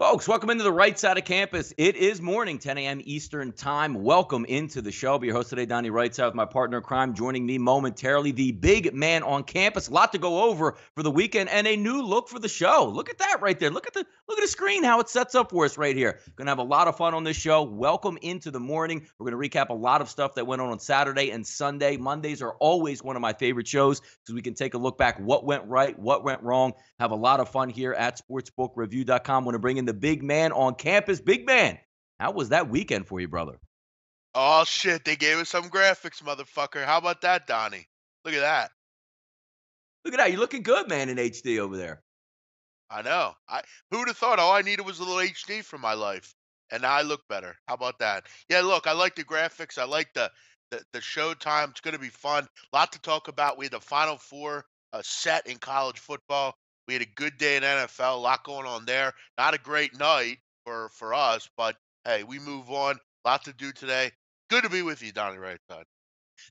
Folks, welcome into the right side of campus. It is morning, 10 a.m. Eastern time. Welcome into the show. I'll be your host today, Donnie Rightside, with my partner in crime. Joining me momentarily, the big man on campus. A lot to go over for the weekend and a new look for the show. Look at that right there. Look at the screen, how it sets up for us right here. Going to have a lot of fun on this show. Welcome into the morning. We're going to recap a lot of stuff that went on Saturday and Sunday. Mondays are always one of my favorite shows because we can take a look back what went right, what went wrong. Have a lot of fun here at sportsbookreview.com. Want to bring in the big man on campus. Big man, how was that weekend for you, brother? Oh shit, they gave us some graphics, motherfucker. How about that, Donnie? Look at that. Look at that. You're looking good, man, in HD over there. I know. Who would have thought all I needed was a little HD for my life? And now I look better. How about that? Yeah, look, I like the graphics. I like the show time. It's gonna be fun. A lot to talk about. We had the Final Four set in college football. We had a good day in NFL, a lot going on there. Not a great night for us, but hey, we move on. A lot to do today. Good to be with you, Donnie Right Side.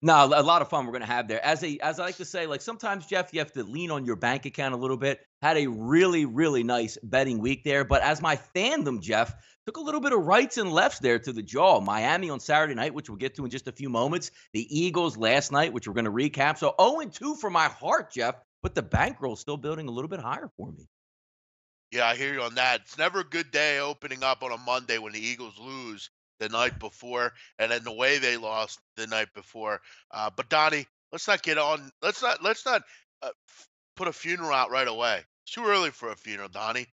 No, a lot of fun we're gonna have there. As I like to say, like sometimes, Jeff, you have to lean on your bank account a little bit. Had a really, really nice betting week there. But as my fandom, Jeff, took a little bit of rights and lefts there to the jaw. Miami on Saturday night, which we'll get to in just a few moments. The Eagles last night, which we're gonna recap. So 0-2 for my heart, Jeff, but the bankroll's still building a little bit higher for me. Yeah, I hear you on that. It's never a good day opening up on a Monday when the Eagles lose the night before, and then the way they lost the night before. But Donnie, let's not get on. Let's not put a funeral out right away. It's too early for a funeral, Donnie.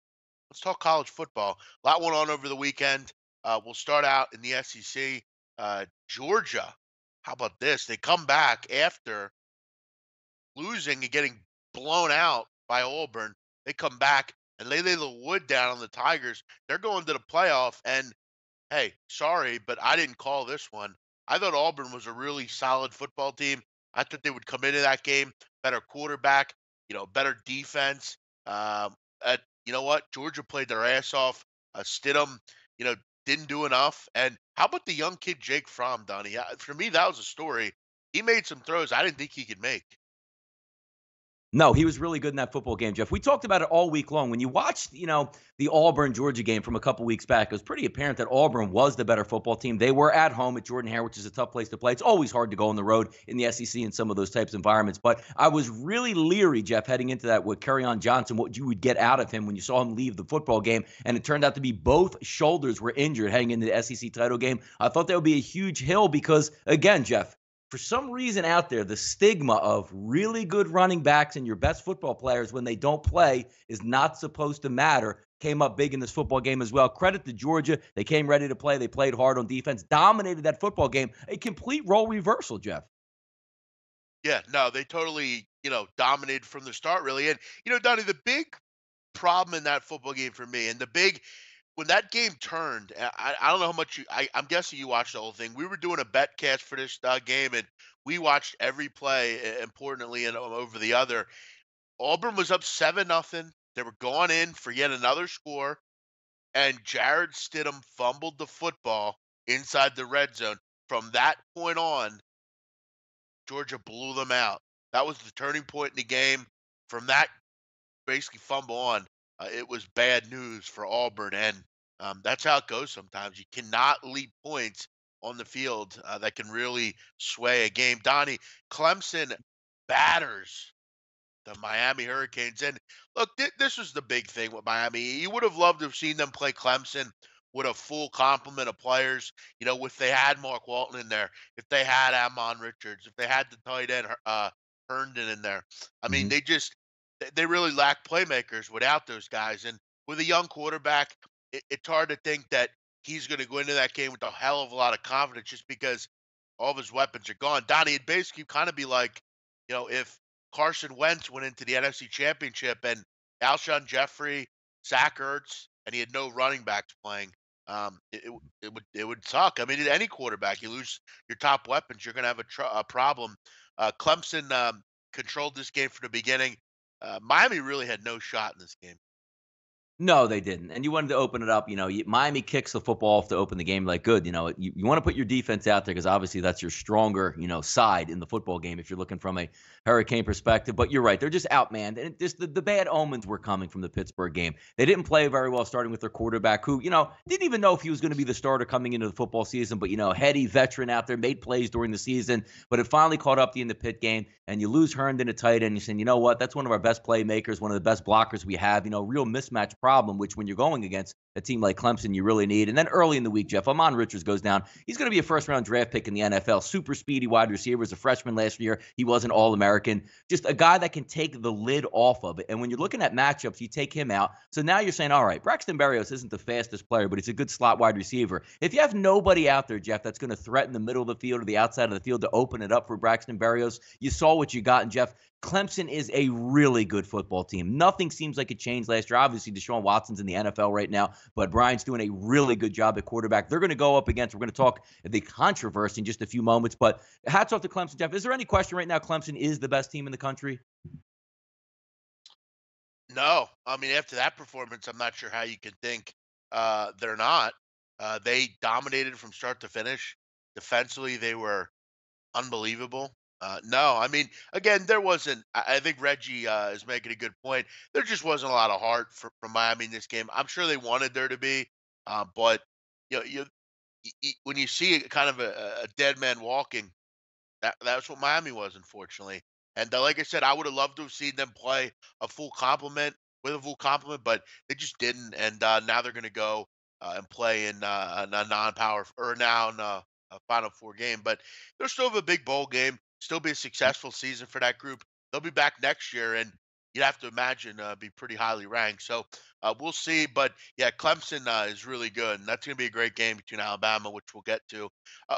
Let's talk college football. A lot went on over the weekend. We'll start out in the SEC. Georgia. How about this? They come back after losing and getting blown out by Auburn. They come back and they lay the wood down on the Tigers. They're going to the playoff. And hey, sorry, but I didn't call this one. I thought Auburn was a really solid football team. I thought they would come into that game better quarterback, better defense. Um, you know what? Georgia played their ass off. Stidham, you know, didn't do enough. And how about the young kid Jake Fromm, Donnie? For me, that was a story. He made some throws I didn't think he could make. No, he was really good in that football game, Jeff. We talked about it all week long. When you watched, the Auburn-Georgia game from a couple weeks back, it was pretty apparent that Auburn was the better football team. They were at home at Jordan-Hare, which is a tough place to play. It's always hard to go on the road in the SEC in some of those types of environments. But I was really leery, Jeff, heading into that with Kerryon Johnson, what you would get out of him when you saw him leave the football game. And it turned out to be both shoulders were injured heading into the SEC title game. I thought that would be a huge hill because, again, Jeff, for some reason out there, the stigma of really good running backs and your best football players when they don't play is not supposed to matter. Came up big in this football game as well. Credit to Georgia. They came ready to play. They played hard on defense, dominated that football game. A complete role reversal, Jeff. Yeah, no, they totally, dominated from the start, really. And, Donnie, the big problem in that football game for me, and when that game turned, I don't know how much I'm guessing you watched the whole thing. We were doing a bet cast for this game, and we watched every play, importantly, and over the other. Auburn was up 7-0. They were going in for yet another score, and Jared Stidham fumbled the football inside the red zone. From that point on, Georgia blew them out. That was the turning point in the game. From that basically fumble on, it was bad news for Auburn, and that's how it goes sometimes. You cannot leave points on the field that can really sway a game. Donnie, Clemson batters the Miami Hurricanes, and look, this was the big thing with Miami. You would have loved to have seen them play Clemson with a full complement of players. If they had Mark Walton in there, if they had Amon Richards, if they had the tight end Herndon in there. I mean, they really lack playmakers without those guys. And with a young quarterback, it's hard to think that he's going to go into that game with a hell of a lot of confidence just because all of his weapons are gone. Donnie, it'd basically kind of be like, if Carson Wentz went into the NFC Championship and Alshon Jeffrey, Zach Ertz, and he had no running backs playing. It would suck. I mean, any quarterback, you lose your top weapons, you're going to have a problem. Clemson controlled this game from the beginning. Miami really had no shot in this game. No, they didn't. And you wanted to open it up. Miami kicks the football off to open the game like good. You want to put your defense out there because obviously that's your stronger, side in the football game if you're looking from a Hurricane perspective. But you're right. They're just outmanned. And just the bad omens were coming from the Pittsburgh game. They didn't play very well, starting with their quarterback, who, didn't even know if he was going to be the starter coming into the football season. But, heady veteran out there, made plays during the season. But it finally caught up to you in the Pitt game. And you lose Herndon, a tight end. You're saying, you know what? That's one of our best playmakers, one of the best blockers we have. Real mismatch problem, which when you're going against a team like Clemson, you really need. And then early in the week, Jeff, Amon Richards goes down. He's going to be a first-round draft pick in the NFL. Super speedy wide receiver. As a freshman last year, he was an All-American. Just a guy that can take the lid off of it. And when you're looking at matchups, you take him out. So now you're saying, all right, Braxton Berrios isn't the fastest player, but he's a good slot wide receiver. If you have nobody out there, Jeff, that's going to threaten the middle of the field or the outside of the field to open it up for Braxton Berrios, you saw what you got. And, Jeff, Clemson is a really good football team. Nothing seems like it changed last year. Obviously, Deshaun Watson's in the NFL right now, but Brian's doing a really good job at quarterback. They're going to go up against, we're going to talk the controversy in just a few moments, but hats off to Clemson, Jeff. Is there any question right now Clemson is the best team in the country? No, I mean after that performance, I'm not sure how you can think they're not. They dominated from start to finish. Defensively, they were unbelievable. No, I mean, again, there wasn't. I think Reggie is making a good point. There just wasn't a lot of heart from Miami in this game. I'm sure they wanted there to be, but you know, when you see kind of a dead man walking, that's what Miami was, unfortunately. And like I said, I would have loved to have seen them play a full complement with a full complement, but they just didn't. And now they're going to go and play in a non-power or now in a Final Four game. But they'll still have a big bowl game. Still be a successful season for that group. They'll be back next year, and you'd have to imagine be pretty highly ranked. So we'll see. But yeah, Clemson is really good, and that's going to be a great game between Alabama, which we'll get to.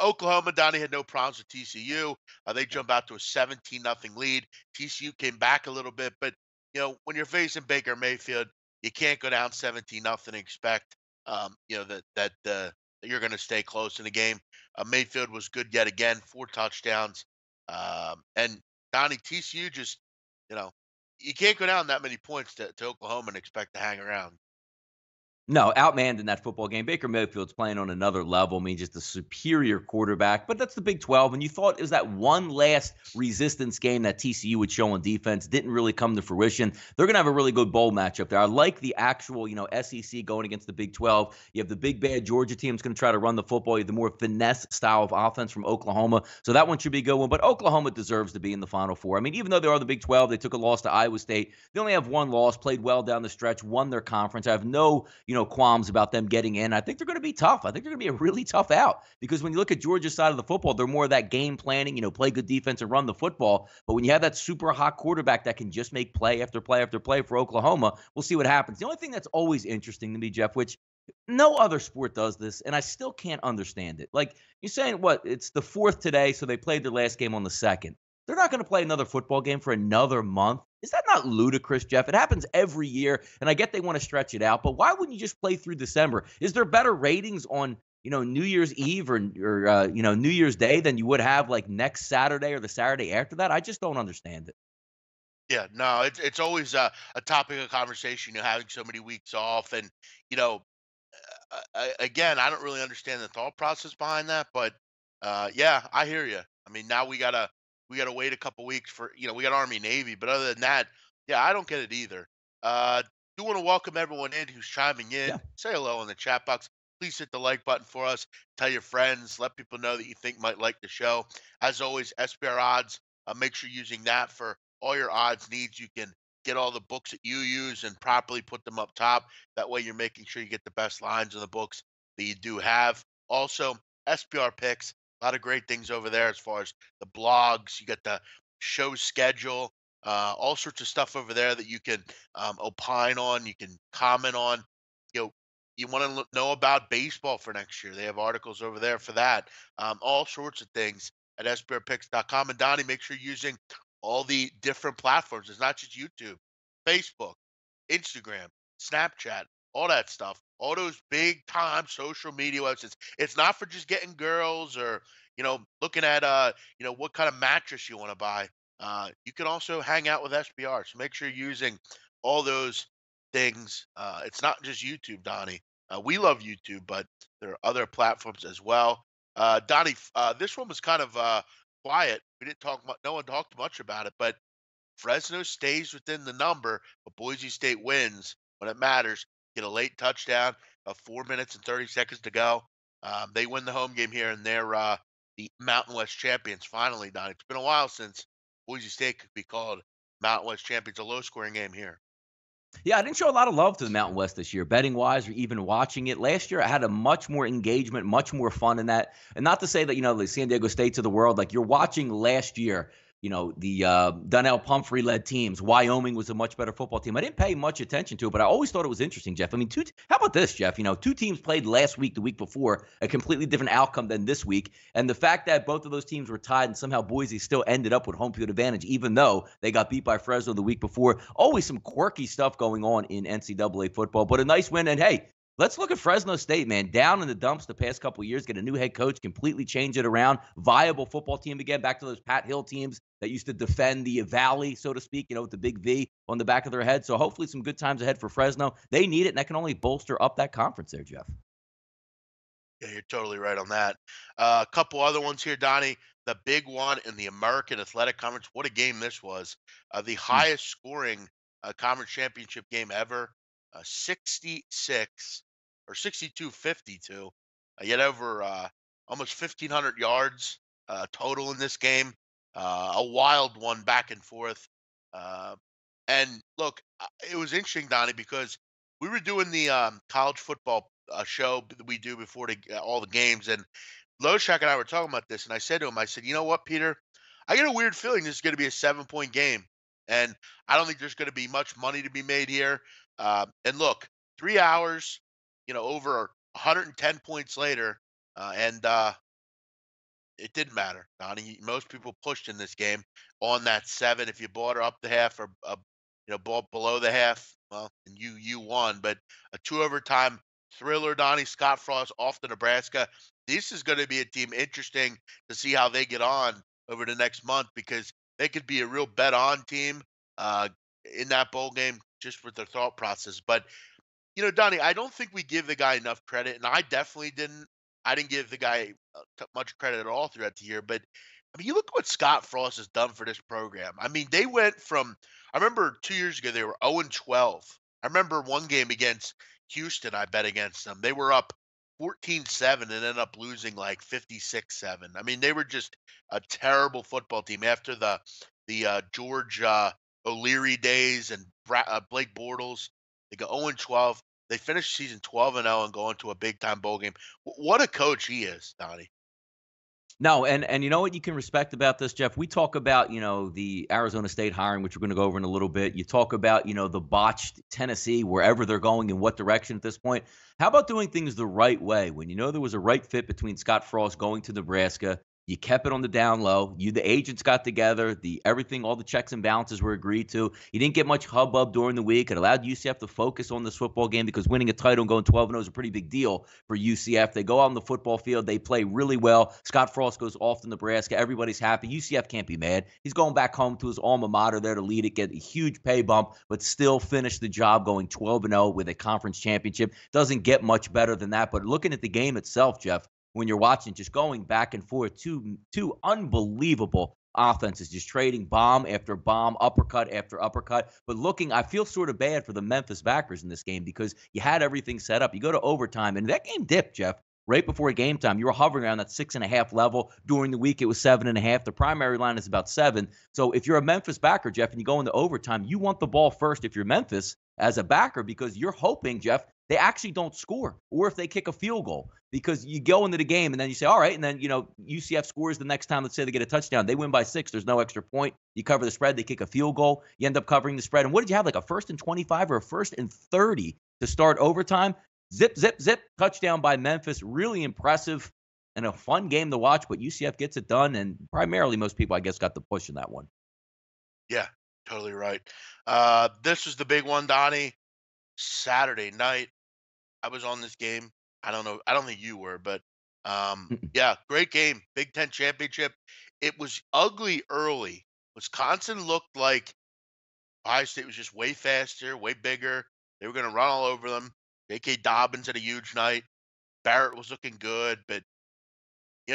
Oklahoma, Donnie had no problems with TCU. They jump out to a 17-0 lead. TCU came back a little bit, but when you're facing Baker Mayfield, you can't go down 17-0 and expect that you're going to stay close in the game. Mayfield was good yet again, 4 touchdowns. And Donnie, TCU just, you know, you can't go down that many points to Oklahoma and expect to hang around. No, outmanned in that football game. Baker Mayfield's playing on another level. I mean, just a superior quarterback. But that's the Big 12. And you thought it was that one last resistance game that TCU would show on defense. Didn't really come to fruition. They're going to have a really good bowl matchup there. I like the actual, SEC going against the Big 12. You have the big bad Georgia team that's going to try to run the football. You have the more finesse style of offense from Oklahoma. So that one should be a good one. But Oklahoma deserves to be in the Final Four. I mean, even though they are the Big 12, they took a loss to Iowa State. They only have one loss, played well down the stretch, won their conference. I have no, qualms about them getting in. I think they're going to be tough. I think they're going to be a really tough out because when you look at Georgia's side of the football, they're more of that game planning, play good defense and run the football. But when you have that super hot quarterback that can just make play after play after play for Oklahoma, we'll see what happens. The only thing that's always interesting to me, Jeff, which no other sport does this, and I still can't understand it. Like you're saying, what? It's the fourth today, so they played their last game on the second. They're not going to play another football game for another month. Is that not ludicrous, Jeff? It happens every year, and I get they want to stretch it out, but why wouldn't you just play through December? Is there better ratings on, New Year's Eve or New Year's Day than you would have like next Saturday or the Saturday after that? I just don't understand it. Yeah, no, it's always a topic of conversation. Having so many weeks off, and you know, again, I don't really understand the thought process behind that, but yeah, I hear you. I mean, now we gotta wait a couple weeks for we got Army Navy, but other than that, yeah, I don't get it either. Uh, do want to welcome everyone in who's chiming in. Yeah. Say hello in the chat box. Please hit the like button for us. Tell your friends. Let people know that you think might like the show. As always, SPR odds. Make sure you're using that for all your odds needs. You can get all the books that you use and properly put them up top. That way, you're making sure you get the best lines in the books that you do have. Also, SPR picks. A lot of great things over there as far as the blogs. You got the show schedule, all sorts of stuff over there that you can opine on. You can comment on. You know, you want to know about baseball for next year. They have articles over there for that. All sorts of things at SPRpicks.com. And Donnie, make sure you're using all the different platforms. It's not just YouTube, Facebook, Instagram, Snapchat, all that stuff. All those big time social media websites. It's not for just getting girls or looking at what kind of mattress you want to buy. You can also hang out with SBR. So make sure you're using all those things. It's not just YouTube, Donnie. We love YouTube, but there are other platforms as well. Donnie, this one was kind of quiet. We didn't talk much. No one talked much about it, but Fresno stays within the number, but Boise State wins when it matters. Get a late touchdown, 4 minutes and 30 seconds to go. They win the home game here, and they're the Mountain West champions. Finally, Donnie. It's been a while since Boise State could be called Mountain West champions. A low-scoring game here. Yeah, I didn't show a lot of love to the Mountain West this year, betting wise, or even watching it. Last year, I had a much more engagement, much more fun in that. And not to say that, the San Diego States of the world, like you're watching last year, the Donnell Pumphrey led teams. Wyoming was a much better football team. I didn't pay much attention to it, but I always thought it was interesting, Jeff. I mean, how about this, Jeff? Two teams played last week, the week before, a completely different outcome than this week. And the fact that both of those teams were tied and somehow Boise still ended up with home field advantage, even though they got beat by Fresno the week before. Always some quirky stuff going on in NCAA football, but a nice win. And hey, let's look at Fresno State, man. Down in the dumps the past couple of years, get a new head coach, completely change it around. Viable football team again, back to those Pat Hill teams that used to defend the valley, so to speak, with the big V on the back of their head. So hopefully some good times ahead for Fresno. They need it, and that can only bolster up that conference there, Jeff. Yeah, you're totally right on that. A couple other ones here, Donnie. The big one in the American Athletic Conference. What a game this was. The Hmm. highest scoring conference championship game ever. 66 or 62-52. Yet over almost 1,500 yards total in this game. A wild one back and forth. Uh, and look, it was interesting, Donnie, because we were doing the college football show that we do before all the games, and Loshak and I were talking about this, and I said to him, I said, you know what, Peter, I get a weird feeling this is going to be a 7-point game, and I don't think there's going to be much money to be made here. And look, 3 hours, over 110 points later, and it didn't matter, Donnie. Most people pushed in this game on that 7. If you bought her up the half or bought below the half, well, and you won. But a 2 overtime thriller, Donnie. Scott Frost off to Nebraska. This is going to be a team interesting to see how they get on over the next month, because they could be a real bet on team uh, in that bowl game just with their thought process. But Donnie, I don't think we give the guy enough credit, and I definitely didn't. I didn't give the guy much credit at all throughout the year. But I mean, you look at what Scott Frost has done for this program. I mean, they went from. I remember 2 years ago they were 0-12. I remember one game against Houston. I bet against them. They were up 14-7 and ended up losing like 56-7. I mean, they were just a terrible football team after the George O'Leary days and Blake Bortles. They go 0-12. They finished season 12-0 and go into a big time bowl game. What a coach he is, Donnie. No, and you know what you can respect about this, Jeff? We talk about, the Arizona State hiring, which we're going to go over in a little bit. You talk about, the botched Tennessee, wherever they're going, in what direction at this point. How about doing things the right way? When there was a right fit between Scott Frost going to Nebraska, you kept it on the down low. The agents got together. Everything, all the checks and balances were agreed to. You didn't get much hubbub during the week. It allowed UCF to focus on this football game, because winning a title and going 12-0 is a pretty big deal for UCF. They go out on the football field. They play really well. Scott Frost goes off to Nebraska. Everybody's happy. UCF can't be mad. He's going back home to his alma mater there to lead it, get a huge pay bump, but still finish the job going 12-0 with a conference championship. Doesn't get much better than that. But looking at the game itself, Jeff, when you're watching, just going back and forth, two unbelievable offenses, just trading bomb after bomb, uppercut after uppercut. But I feel sort of bad for the Memphis backers in this game, because you had everything set up. You go to overtime, and that game dipped, Jeff. Right before game time, you were hovering around that 6.5 level. During the week, it was 7.5. The primary line is about 7. So if you're a Memphis backer, Jeff, and you go into overtime, you want the ball first if you're Memphis as a backer, because you're hoping, Jeff, they actually don't score, or if they kick a field goal, because you go into the game and then you say, all right, and then, UCF scores the next time. Let's say they get a touchdown. They win by 6. There's no extra point. You cover the spread. They kick a field goal. You end up covering the spread. And what did you have, like a 1st and 25 or a 1st and 30 to start overtime? Zip, zip, zip. Touchdown by Memphis. Really impressive and a fun game to watch, but UCF gets it done. And primarily most people, I guess, got the push in that one. Yeah, totally right. This was the big one, Donnie. Saturday night. I was on this game. I don't know. I don't think you were, but yeah, great game. Big Ten championship. It was ugly early. Wisconsin looked like Ohio State was just way faster, way bigger. They were going to run all over them. J.K. Dobbins had a huge night. Barrett was looking good, but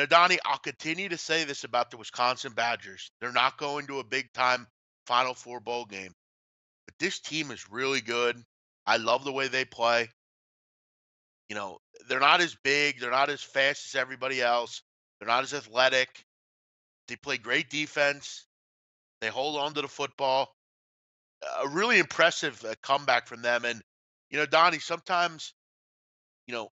Donnie, I'll continue to say this about the Wisconsin Badgers. They're not going to a big time Final Four bowl game, but this team is really good. I love the way they play. You know, they're not as big, they're not as fast as everybody else. They're not as athletic. They play great defense. They hold on to the football. A really impressive comeback from them. And Donnie, sometimes you know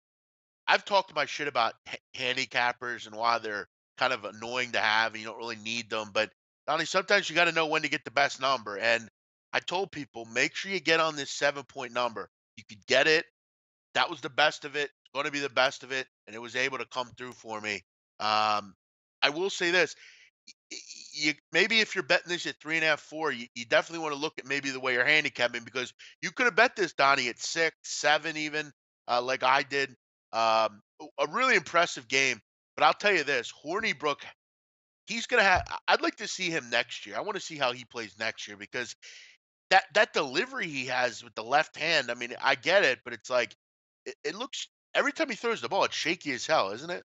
I've talked my shit about handicappers and why they're kind of annoying to have, and you don't really need them. But Donnie, sometimes you got to know when to get the best number. And I told people, make sure you get on this 7-point number. You could get it. That was the best of it. It's going to be the best of it, and it was able to come through for me. I will say this: you maybe if you're betting this at 3.5, 4, you definitely want to look at maybe the way you're handicapping, because you could have bet this, Donnie, at 6, 7, even like I did. A really impressive game. But I'll tell you this: Hornibrook, he's gonna have. I'd like to see him next year. I want to see how he plays next year, because that delivery he has with the left hand. I mean, I get it, but it's like it looks every time he throws the ball, it's shaky as hell, isn't it?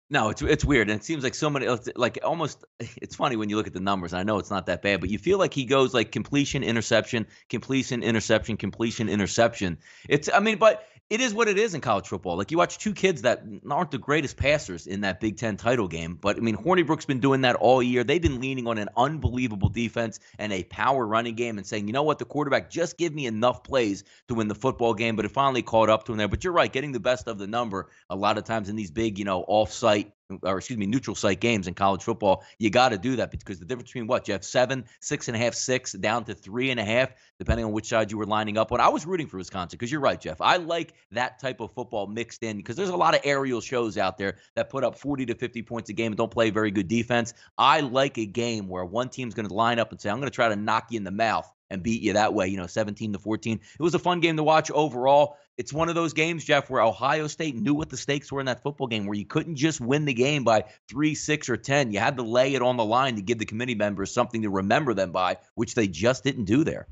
No, it's weird, and it seems like so many like almost. It's funny when you look at the numbers. And I know it's not that bad, but you feel like he goes like completion, interception, completion, interception, completion, interception. It's I mean, but it is what it is in college football. Like you watch two kids that aren't the greatest passers in that Big Ten title game, but I mean, Hornibrook's been doing that all year. They've been leaning on an unbelievable defense and a power running game, and saying, you know what, the quarterback just give me enough plays to win the football game. But it finally caught up to him there. But you're right, getting the best of the number a lot of times in these big, off-site or excuse me, neutral site games in college football, you got to do that, because the difference between what, Jeff, 7, 6.5, 6, down to 3.5, depending on which side you were lining up on. I was rooting for Wisconsin because you're right, Jeff. I like that type of football mixed in, because there's a lot of aerial shows out there that put up 40 to 50 points a game and don't play very good defense. I like a game where one team's going to line up and say, I'm going to try to knock you in the mouth and beat you that way, 17 to 14. It was a fun game to watch overall. It's one of those games, Jeff, where Ohio State knew what the stakes were in that football game, where you couldn't just win the game by 3, 6, or 10. You had to lay it on the line to give the committee members something to remember them by, which they just didn't do there.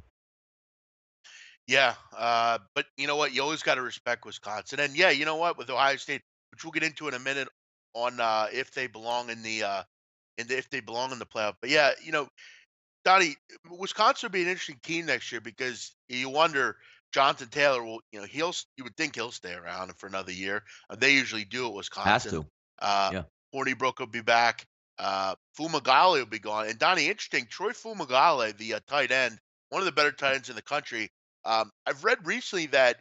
Yeah, but you know what? You always got to respect Wisconsin, and yeah, you know what? With Ohio State, which we'll get into in a minute, on if they belong if they belong in the playoff. But yeah, Donnie, Wisconsin would be an interesting team next year, because you wonder, Jonathan Taylor will, you would think he'll stay around for another year. They usually do at Has Wisconsin. to. Uh, Yeah. Hornibrook will be back. Fumagalli will be gone. And Donnie, interesting, Troy Fumagalli, the tight end, one of the better tight ends in the country. I've read recently that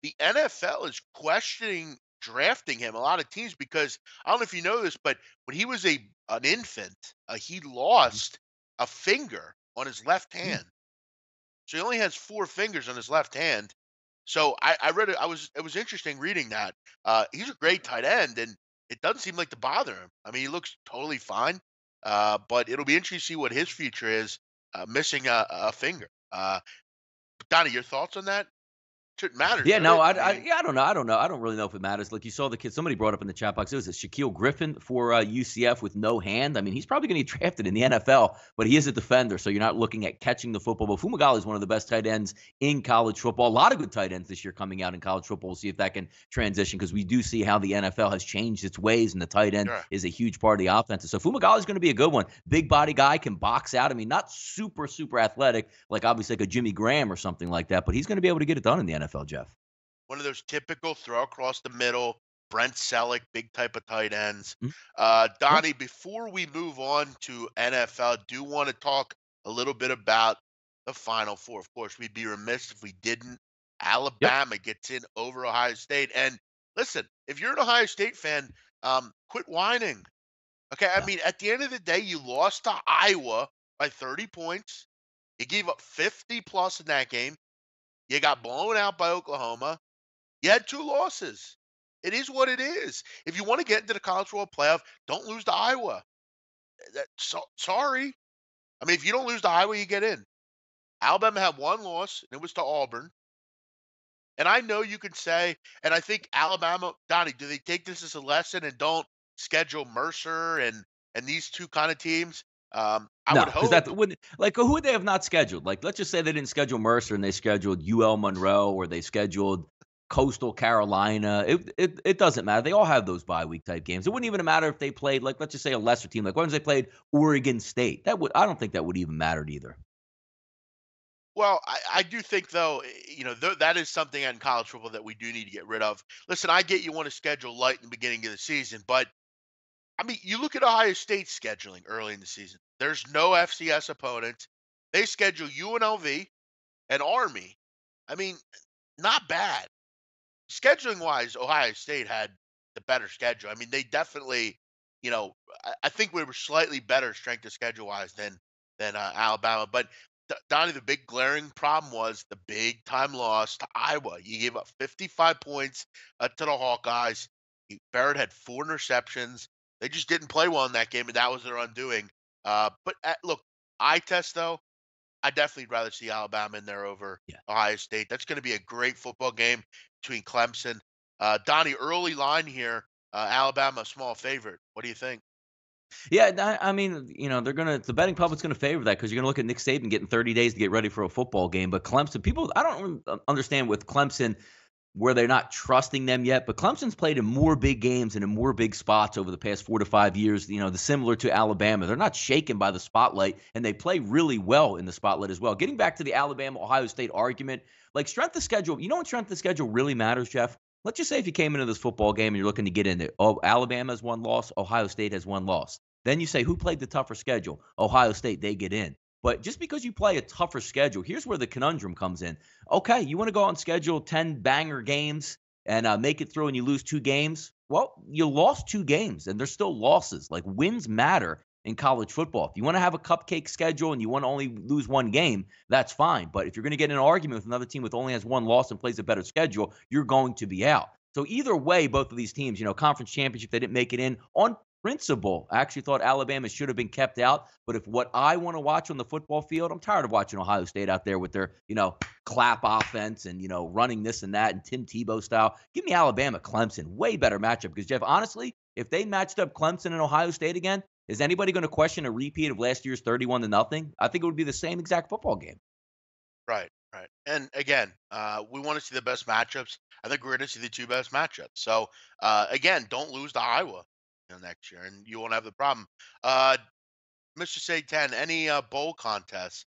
the NFL is questioning drafting him. A lot of teams, because I don't know if you know this, but when he was an infant, he lost a finger on his left Mm. hand. So he only has 4 fingers on his left hand. So I read it. It was interesting reading that. He's a great tight end, and it doesn't seem like to bother him. I mean, he looks totally fine. But it'll be interesting to see what his future is, missing a finger. Donnie, your thoughts on that? Shouldn't matter, Yeah, should no, it? I, I I, mean, yeah, I don't know. I don't know. I don't really know if it matters. Like you saw the kid, somebody brought up in the chat box, it was a Shaquille Griffin for UCF with no hand. I mean, he's probably going to get drafted in the NFL, but he is a defender, so you're not looking at catching the football. But Fumagalli is one of the best tight ends in college football. A lot of good tight ends this year coming out in college football. We'll see if that can transition, because we do see how the NFL has changed its ways, and the tight end sure. is a huge part of the offense. So Fumagalli is going to be a good one. Big body guy, can box out. I mean, not super, super athletic, like obviously like a Jimmy Graham or something like that, but he's going to be able to get it done in the NFL, Jeff. One of those typical throw across the middle, Brent Selleck, big type of tight ends. Mm. Yeah. Donnie, before we move on to NFL, do want to talk a little bit about the Final Four. Of course, we'd be remiss if we didn't. Yep. Alabama gets in over Ohio State. And listen, if you're an Ohio State fan, quit whining. Okay, I Yeah. mean, at the end of the day, you lost to Iowa by 30 points. You gave up 50 plus in that game. You got blown out by Oklahoma. You had 2 losses. It is what it is. If you want to get into the college football playoff, don't lose to Iowa. Sorry. I mean, if you don't lose to Iowa, you get in. Alabama had 1 loss, and it was to Auburn. And I know you can say, and I think Alabama, Donnie, do they take this as a lesson and don't schedule Mercer and these 2 kind of teams? I No, would because hope. that wouldn't like, who would they have not scheduled? Like, let's just say they didn't schedule Mercer and they scheduled UL Monroe or they scheduled Coastal Carolina. It doesn't matter. They all have those bye week type games. It wouldn't even matter if they played, like, let's just say a lesser team. Like, once they played Oregon State. I don't think that would even matter either. Well, I do think though, that is something in college football that we do need to get rid of. Listen, I get you want to schedule light in the beginning of the season, but I mean, you look at Ohio State's scheduling early in the season. There's no FCS opponents. They schedule UNLV and Army. I mean, not bad. Scheduling wise, Ohio State had the better schedule. I mean, they definitely, I think we were slightly better strength of schedule wise than Alabama. But Donnie, the big glaring problem was the big time loss to Iowa. You gave up 55 points to the Hawkeyes. Barrett had 4 interceptions. They just didn't play well in that game, and that was their undoing. But look, eye test though. I definitely rather see Alabama in there over Yeah. Ohio State. That's going to be a great football game between Clemson. Donnie, early line here. Alabama, small favorite. What do you think? Yeah, I mean, the betting public's gonna favor that because you're gonna look at Nick Saban getting 30 days to get ready for a football game. But Clemson, people, I don't understand with Clemson where they're not trusting them yet. But Clemson's played in more big games and in more big spots over the past 4 to 5 years. The similar to Alabama, they're not shaken by the spotlight, and they play really well in the spotlight as well. Getting back to the Alabama Ohio State argument, like strength of schedule, you know when strength of schedule really matters, Jeff? Let's just say if you came into this football game and you're looking to get in it, oh, Alabama has one loss, Ohio State has one loss. Then you say, who played the tougher schedule? Ohio State, they get in. But just because you play a tougher schedule, here's where the conundrum comes in. Okay, you want to go out and schedule 10 banger games and make it through and you lose 2 games? Well, you lost 2 games and they're still losses. Like wins matter in college football. If you want to have a cupcake schedule and you want to only lose 1 game, that's fine. But if you're going to get in an argument with another team with only has one loss and plays a better schedule, you're going to be out. So either way, both of these teams, conference championship, they didn't make it in on principle. I actually thought Alabama should have been kept out. But if what I want to watch on the football field, I'm tired of watching Ohio State out there with their, clap offense and, running this and that and Tim Tebow style. Give me Alabama, Clemson. Way better matchup. Because, Jeff, honestly, if they matched up Clemson and Ohio State again, is anybody going to question a repeat of last year's 31-0? I think it would be the same exact football game. Right, right. And again, we want to see the best matchups. I think we're going to see the 2 best matchups. So again, don't lose to Iowa next year, and you won't have the problem. Mr. Say 10, any bowl contests?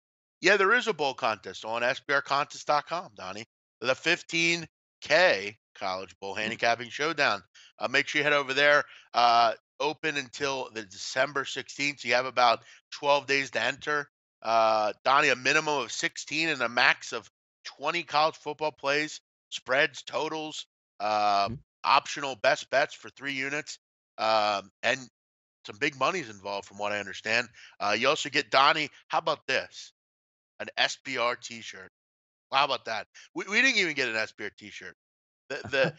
Yeah, there is a bowl contest on SBRcontest.com, Donnie. The 15K College Bowl Handicapping Showdown. Make sure you head over there. Open until the December 16th. So you have about 12 days to enter. Donnie, a minimum of 16 and a max of 20 college football plays, spreads, totals, optional best bets for 3 units. And some big money's involved from what I understand. You also get, Donnie, how about this? An SBR t-shirt. How about that? We didn't even get an SBR t-shirt. The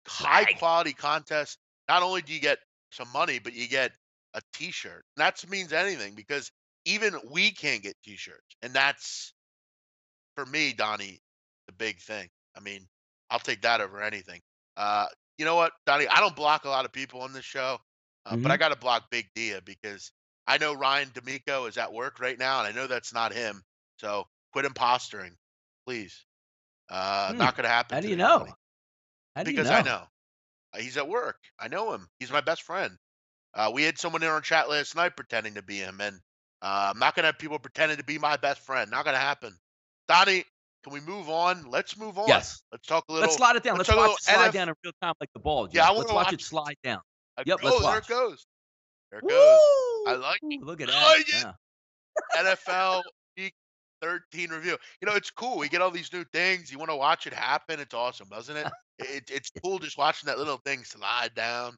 high quality contest, not only do you get some money, but you get a t-shirt. And that means anything because even we can't get t-shirts. And that's, for me, Donnie, the big thing. I mean, I'll take that over anything. You know what, Donnie? I don't block a lot of people on this show, but I got to block Big Dia because I know Ryan D'Amico is at work right now, and I know that's not him. So quit impostoring, please. Not going to happen How do you today, know? Donnie, How do you because I know? know he's at work. I know him. He's my best friend. We had someone in our chat last night pretending to be him, and I'm not going to have people pretending to be my best friend. Not going to happen. Donnie, can we move on? Let's move on. Yes. Let's talk a Let's little. slide it down. Let's Let's talk a watch little it slide NF. down in real time like the ball, Yeah, I Jeff. want Let's to watch watch. it slide down. Yep, let's Oh, there it watch. goes. There it goes. I Woo! like it. Look at I that. like it. Yeah. NFL Week 13 review. It's cool. We get all these new things. You want to watch it happen. It's awesome, doesn't it? It's cool just watching that little thing slide down.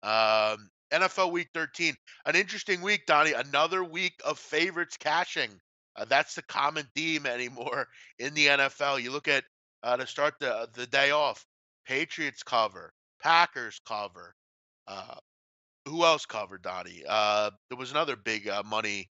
NFL Week 13, an interesting week, Donnie. Another week of favorites cashing. That's the common theme anymore in the NFL. You look at to start the day off. Patriots cover, Packers cover. Who else covered, Donnie? There was another big money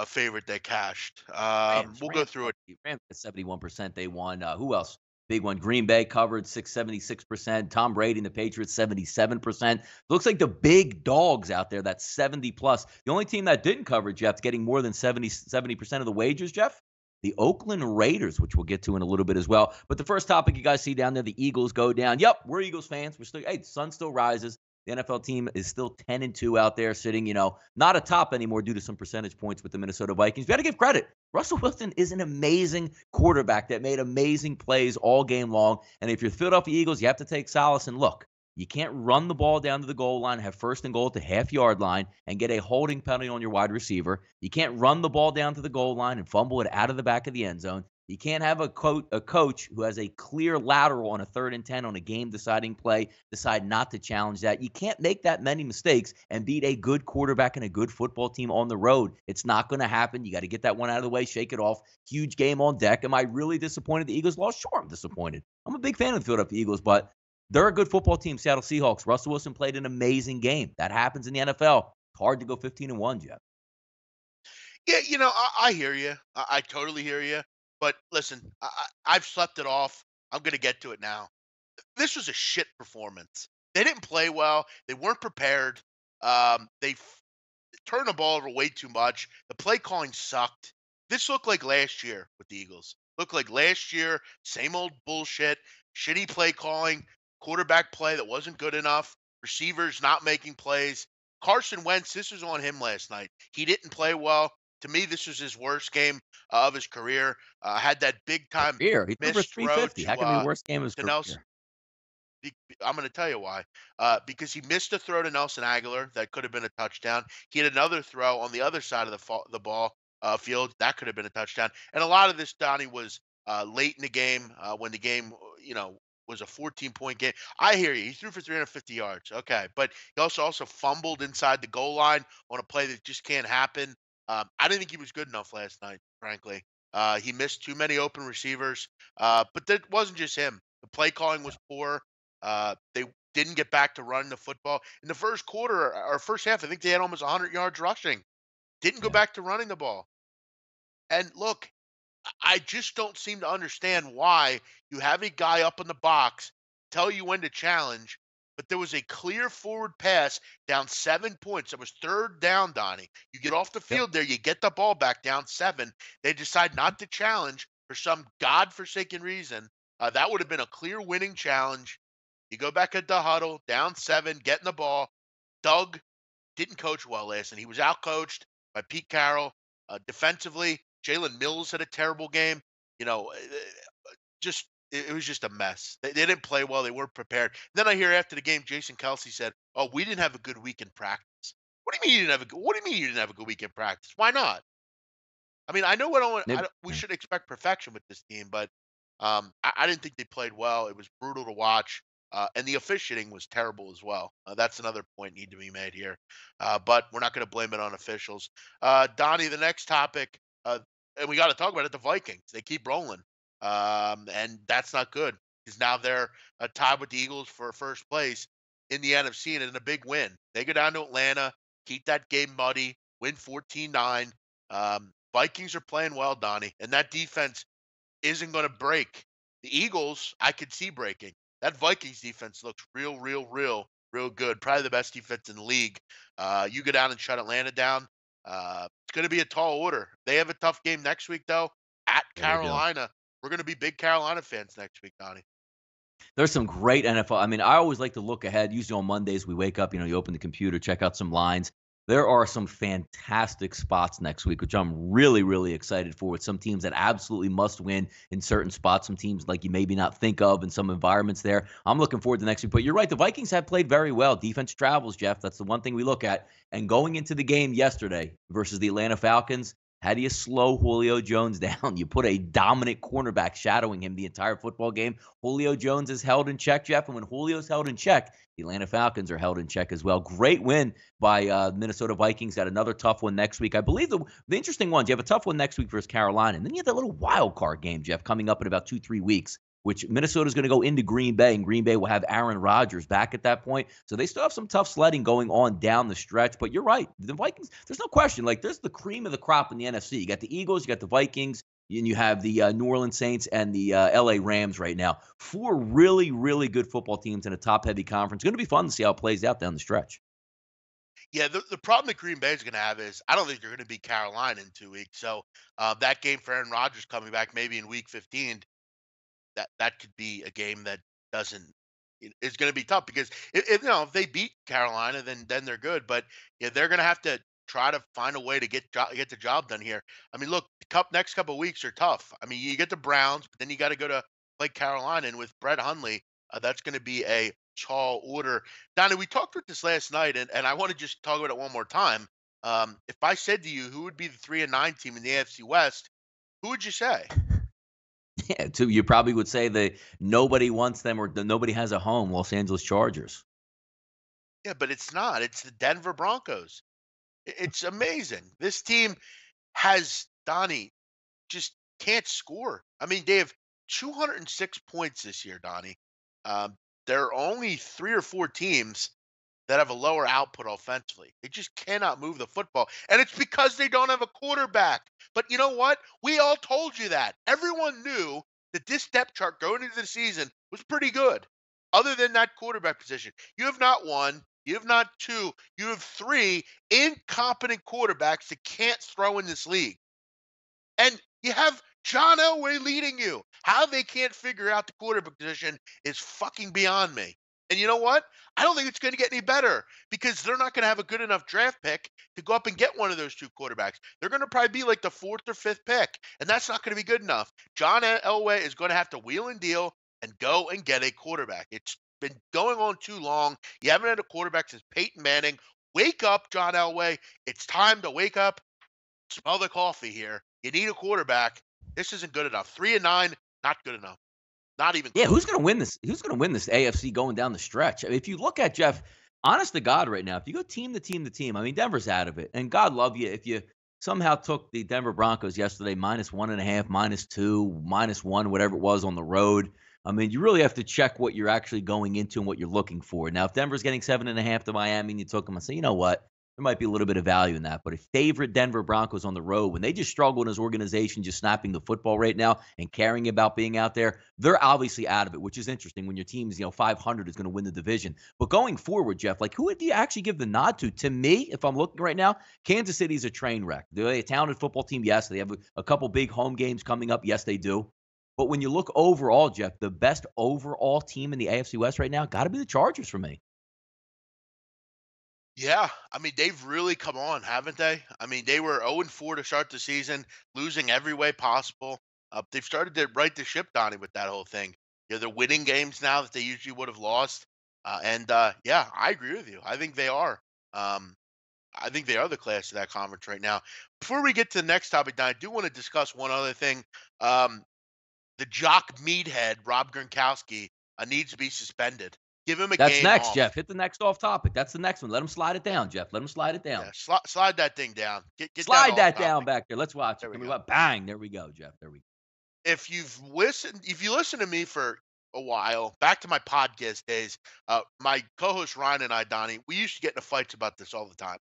favorite that cashed. Rams. We'll go Rams. through it. Rams at 71%. They won. Who else? Big one. Green Bay covered 76%. Tom Brady and the Patriots 77%. Looks like the big dogs out there, that's 70 plus. The only team that didn't cover, Jeff, getting more than 70% of the wagers, Jeff, the Oakland Raiders, which we'll get to in a little bit as well. But the first topic you guys see down there, the Eagles go down. Yep, we're Eagles fans. We're still, hey, the sun still rises. The NFL team is still 10-2 out there, sitting, not atop anymore due to some percentage points with the Minnesota Vikings. We got to give credit. Russell Wilson is an amazing quarterback that made amazing plays all game long. And if you're the Philadelphia Eagles, you have to take solace and look. You can't run the ball down to the goal line, have first and goal at the half-yard line, and get a holding penalty on your wide receiver. You can't run the ball down to the goal line and fumble it out of the back of the end zone. You can't have a coach who has a clear lateral on a 3rd and 10 on a game-deciding play decide not to challenge that. You can't make that many mistakes and beat a good quarterback and a good football team on the road. It's not going to happen. You got to get that one out of the way, shake it off. Huge game on deck. Am I really disappointed the Eagles lost? Sure, I'm disappointed. I'm a big fan of the Philadelphia Eagles, but they're a good football team, Seattle Seahawks. Russell Wilson played an amazing game. That happens in the NFL. It's hard to go 15-1, Jeff. Yeah, I hear you. I totally hear you. But listen, I've slept it off. I'm going to get to it now. This was a shit performance. They didn't play well. They weren't prepared. They turned the ball over way too much. The play calling sucked. This looked like last year with the Eagles. Looked like last year, same old bullshit, shitty play calling, quarterback play that wasn't good enough, receivers not making plays. Carson Wentz, this was on him last night. He didn't play well. To me, this was his worst game of his career. Had that big time He threw for missed throw 350. to, How can be the worst game of his to career? Nelson. I'm going to tell you why. Because he missed a throw to Nelson Aguilar that could have been a touchdown. He had another throw on the other side of the ball field that could have been a touchdown. And a lot of this, Donnie, was late in the game when the game, was a 14-point game. I hear you. He threw for 350 yards. Okay. But he also fumbled inside the goal line on a play that just can't happen. I didn't think he was good enough last night, frankly. He missed too many open receivers. But that wasn't just him. The play calling was poor. They didn't get back to running the football. In the first quarter or first half, I think they had almost 100 yards rushing. Didn't go back to running the ball. And look, I just don't seem to understand why you have a guy up in the box tell you when to challenge, but there was a clear forward pass down 7 points. It was 3rd down, Donnie. You get off the field there, you get the ball back down 7. They decide not to challenge for some godforsaken reason. That would have been a clear winning challenge. You go back at the huddle, down 7, getting the ball. Doug didn't coach well last night. He was outcoached by Pete Carroll. Defensively, Jalen Mills had a terrible game. It was just a mess. They didn't play well. They weren't prepared. Then I hear after the game, Jason Kelsey said, "Oh, we didn't have a good week in practice." What do you mean you didn't have What do you mean you didn't have a good week in practice? Why not? I mean, I know we should expect perfection with this team, but I didn't think they played well. It was brutal to watch, and the officiating was terrible as well. That's another point need to be made here, but we're not going to blame it on officials. Donnie, the next topic, and we got to talk about it. The Vikings, they keep rolling, and that's not good because now they're tied with the Eagles for first place in the NFC, and in a big win. They go down to Atlanta, keep that game muddy, win 14-9. Vikings are playing well, Donnie, and that defense isn't going to break. The Eagles, I could see breaking. That Vikings defense looks real good. Probably the best defense in the league. You go down and shut Atlanta down. It's going to be a tall order. They have a tough game next week, though, at Carolina. We're going to be big Carolina fans next week, Donnie. There's some great NFL. I mean, I always like to look ahead. Usually on Mondays, we wake up, you open the computer, check out some lines. There are some fantastic spots next week, which I'm really excited for, with some teams that absolutely must win in certain spots, some teams like you maybe not think of in some environments there. I'm looking forward to next week. But you're right, the Vikings have played very well. Defense travels, Jeff. That's the one thing we look at. And going into the game yesterday versus the Atlanta Falcons, how do you slow Julio Jones down? You put a dominant cornerback shadowing him the entire football game. Julio Jones is held in check, Jeff, and when Julio's held in check, the Atlanta Falcons are held in check as well. Great win by Minnesota Vikings. Got another tough one next week. I believe the interesting ones, you have a tough one next week versus Carolina, and then you have that little wild card game, Jeff, coming up in about 2-3 weeks, which Minnesota's going to go into Green Bay, and Green Bay will have Aaron Rodgers back at that point. So they still have some tough sledding going on down the stretch. But you're right. The Vikings, there's no question. Like, there's the cream of the crop in the NFC. You got the Eagles, you got the Vikings, And you have the New Orleans Saints and the LA Rams right now. 4 really, really good football teams in a top-heavy conference. Going to be fun to see how it plays out down the stretch. Yeah, the problem that Green Bay is going to have is I don't think they're going to beat Carolina in 2 weeks. So that game for Aaron Rodgers coming back maybe in Week 15, that could be a game that doesn't is going to be tough because if they beat Carolina, then they're good. But yeah, they're going to have to try to find a way to get the job done here. I mean, look, the next couple of weeks are tough. I mean, you get the Browns, but then you got to go to play Carolina, and with Brett Hundley, that's going to be a tall order. Donnie, we talked about this last night, and I want to just talk about it one more time. If I said to you who would be the 3-9 team in the AFC West, who would you say? Yeah, too, you probably would say that nobody wants them or nobody has a home, Los Angeles Chargers. Yeah, but it's not. It's the Denver Broncos. It's amazing. This team has Donnie just can't score. I mean, they have 206 points this year, Donnie. Um, there are only 3 or 4 teams that have a lower output offensively. They just cannot move the football. And it's because they don't have a quarterback. But you know what? We all told you that. Everyone knew that this depth chart going into the season was pretty good. Other than that quarterback position, you have not one, you have not two, you have 3 incompetent quarterbacks that can't throw in this league. And you have John Elway leading you. How they can't figure out the quarterback position is fucking beyond me. And you know what? I don't think it's going to get any better because they're not going to have a good enough draft pick to go up and get one of those 2 quarterbacks. They're going to probably be like the 4th or 5th pick, and that's not going to be good enough. John Elway is going to have to wheel and deal and go and get a quarterback. It's been going on too long. You haven't had a quarterback since Peyton Manning. Wake up, John Elway. It's time to wake up. Smell the coffee here. You need a quarterback. This isn't good enough. 3-9, not good enough. Not even Yeah, close. who's going to win this? Who's going to win this AFC going down the stretch? I mean, if you look at Jeff, honest to God, right now, if you go team to team to team, I mean, Denver's out of it, and God love you if you somehow took the Denver Broncos yesterday -1.5, -2, -1, whatever it was on the road. I mean, you really have to check what you're actually going into and what you're looking for. Now, if Denver's getting 7.5 to Miami, and you took them, I say, you know what? There might be a little bit of value in that. But a favorite Denver Broncos on the road, when they just struggle in his organization, just snapping the football right now and caring about being out there, they're obviously out of it, which is interesting when your team's, 500 is going to win the division. But going forward, Jeff, like who would you actually give the nod to? To me, if I'm looking right now, Kansas City's a train wreck. They're a talented football team. Yes, they have a couple big home games coming up. Yes, they do. But when you look overall, Jeff, the best overall team in the AFC West right now got to be the Chargers for me. Yeah, I mean, they've really come on, haven't they? I mean, they were 0-4 to start the season, losing every way possible. They've started to right the ship, Donnie, with that whole thing. They're winning games now that they usually would have lost. Yeah, I agree with you. I think they are. Um, I think they are the class of that conference right now. Before we get to the next topic, Don, I do want to discuss one other thing. Um, the jock meathead, Rob Gronkowski, needs to be suspended. Give him a That's game next, off. Jeff. Hit the next off topic. That's the next one. Let him slide it down, Jeff. Let him slide it down. Yeah, slide that thing down. Get that Slide off that down topic. back there. Let's watch There it. we Can we go. go? Bang. There we go, Jeff. There we go. If you listen to me for a while, back to my podcast days, my co-host Ryan and I, Donnie, we used to get into fights about this all the time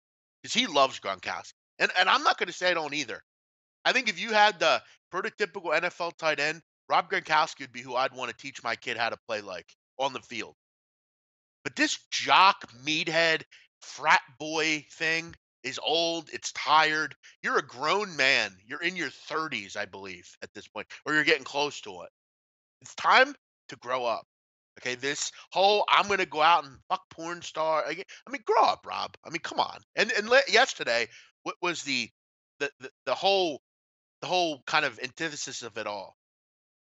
because he loves Gronkowski, and I'm not going to say I don't either. I think if you had the prototypical NFL tight end, Rob Gronkowski would be who I'd want to teach my kid how to play like on the field. But this jock, meathead, frat boy thing is old. It's tired. You're a grown man. You're in your 30s, I believe, at this point, or you're getting close to it. It's time to grow up. Okay, this whole I'm gonna go out and fuck porn star. I mean, grow up, Rob. I mean, come on. Yesterday, what was the whole kind of antithesis of it all?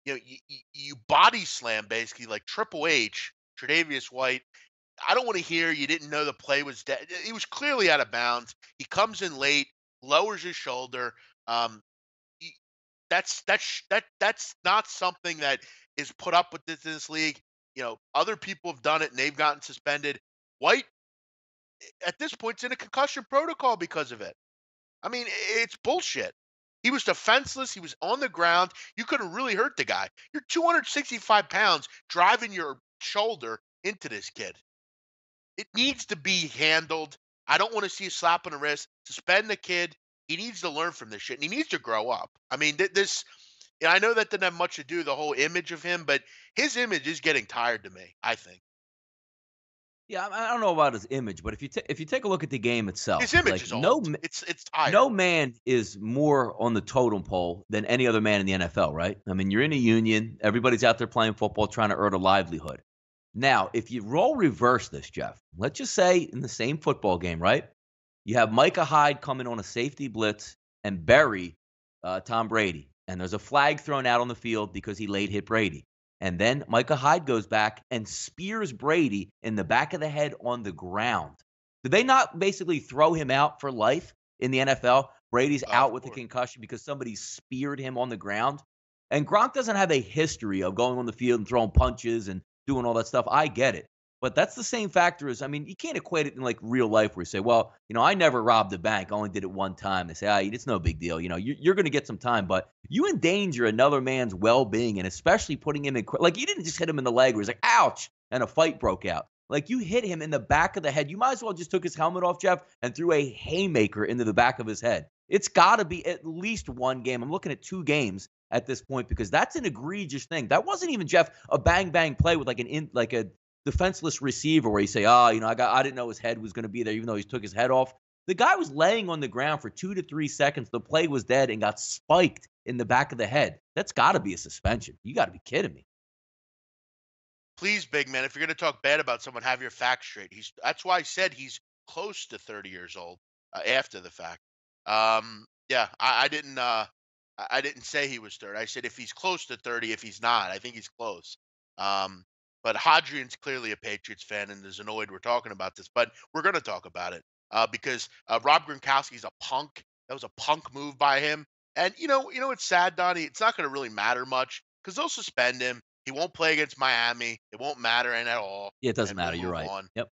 You body slam basically like Triple H, Tre'Davious White. I don't want to hear you didn't know the play was dead. He was clearly out of bounds. He comes in late, lowers his shoulder. Um, he- that's not something that is put up with this league. Other people have done it and they've gotten suspended. White at this point is in a concussion protocol because of it. I mean, it's bullshit. He was defenseless. He was on the ground. You could have really hurt the guy. You're 265 pounds driving your shoulder into this kid. It needs to be handled. I don't want to see a slap on the wrist. Suspend the kid. He needs to learn from this shit, and he needs to grow up. I mean, this. Yeah, I know that didn't have much to do with the whole image of him, but his image is getting tired to me, I think. Yeah, I don't know about his image, but if you take a look at the game His itself, image like is old. It's tired. no man is more on the totem pole than any other man in the NFL, right? I mean, you're in a union, everybody's out there playing football, trying to earn a livelihood. Now, if you role reverse this, Jeff, let's just say in the same football game, right? You have Micah Hyde coming on a safety blitz and bury Tom Brady. And there's a flag thrown out on the field because he late hit Brady. And then Micah Hyde goes back and spears Brady in the back of the head on the ground. Did they not basically throw him out for life in the NFL? Brady's Of out with a course. concussion because somebody speared him on the ground. And Gronk doesn't have a history of going on the field and throwing punches and doing all that stuff. I get it. But that's the same factor as, I mean, you can't equate it in like real life where you say, well, I never robbed a bank. I only did it one time. They say, it's no big deal. You're going to get some time, but you endanger another man's well-being and especially putting him in, like you didn't just hit him in the leg where he's like, ouch, and a fight broke out. Like you hit him in the back of the head. You might as well just took his helmet off, Jeff, and threw a haymaker into the back of his head. It's got to be at least one game. I'm looking at 2 games at this point because that's an egregious thing. That wasn't even, Jeff, a bang play with like a defenseless receiver where you say, I didn't know his head was going to be there, even though he took his head off. The guy was laying on the ground for 2 to 3 seconds. The play was dead and got spiked in the back of the head. That's got to be a suspension. You got to be kidding me. Please, big man, if you're going to talk bad about someone, have your facts straight. That's why I said he's close to 30 years old after the fact. Yeah, I didn't say he was 30. I said if he's close to 30, if he's not, I think he's close. But Hadrian's clearly a Patriots fan and is annoyed we're talking about this, but we're going to talk about it because Rob Gronkowski's a punk. That was a punk move by him. And it's sad, Donnie. It's not going to really matter much because they'll suspend him. He won't play against Miami. It won't matter at all. Yeah, it doesn't And matter. we'll You're move right. on. Yep.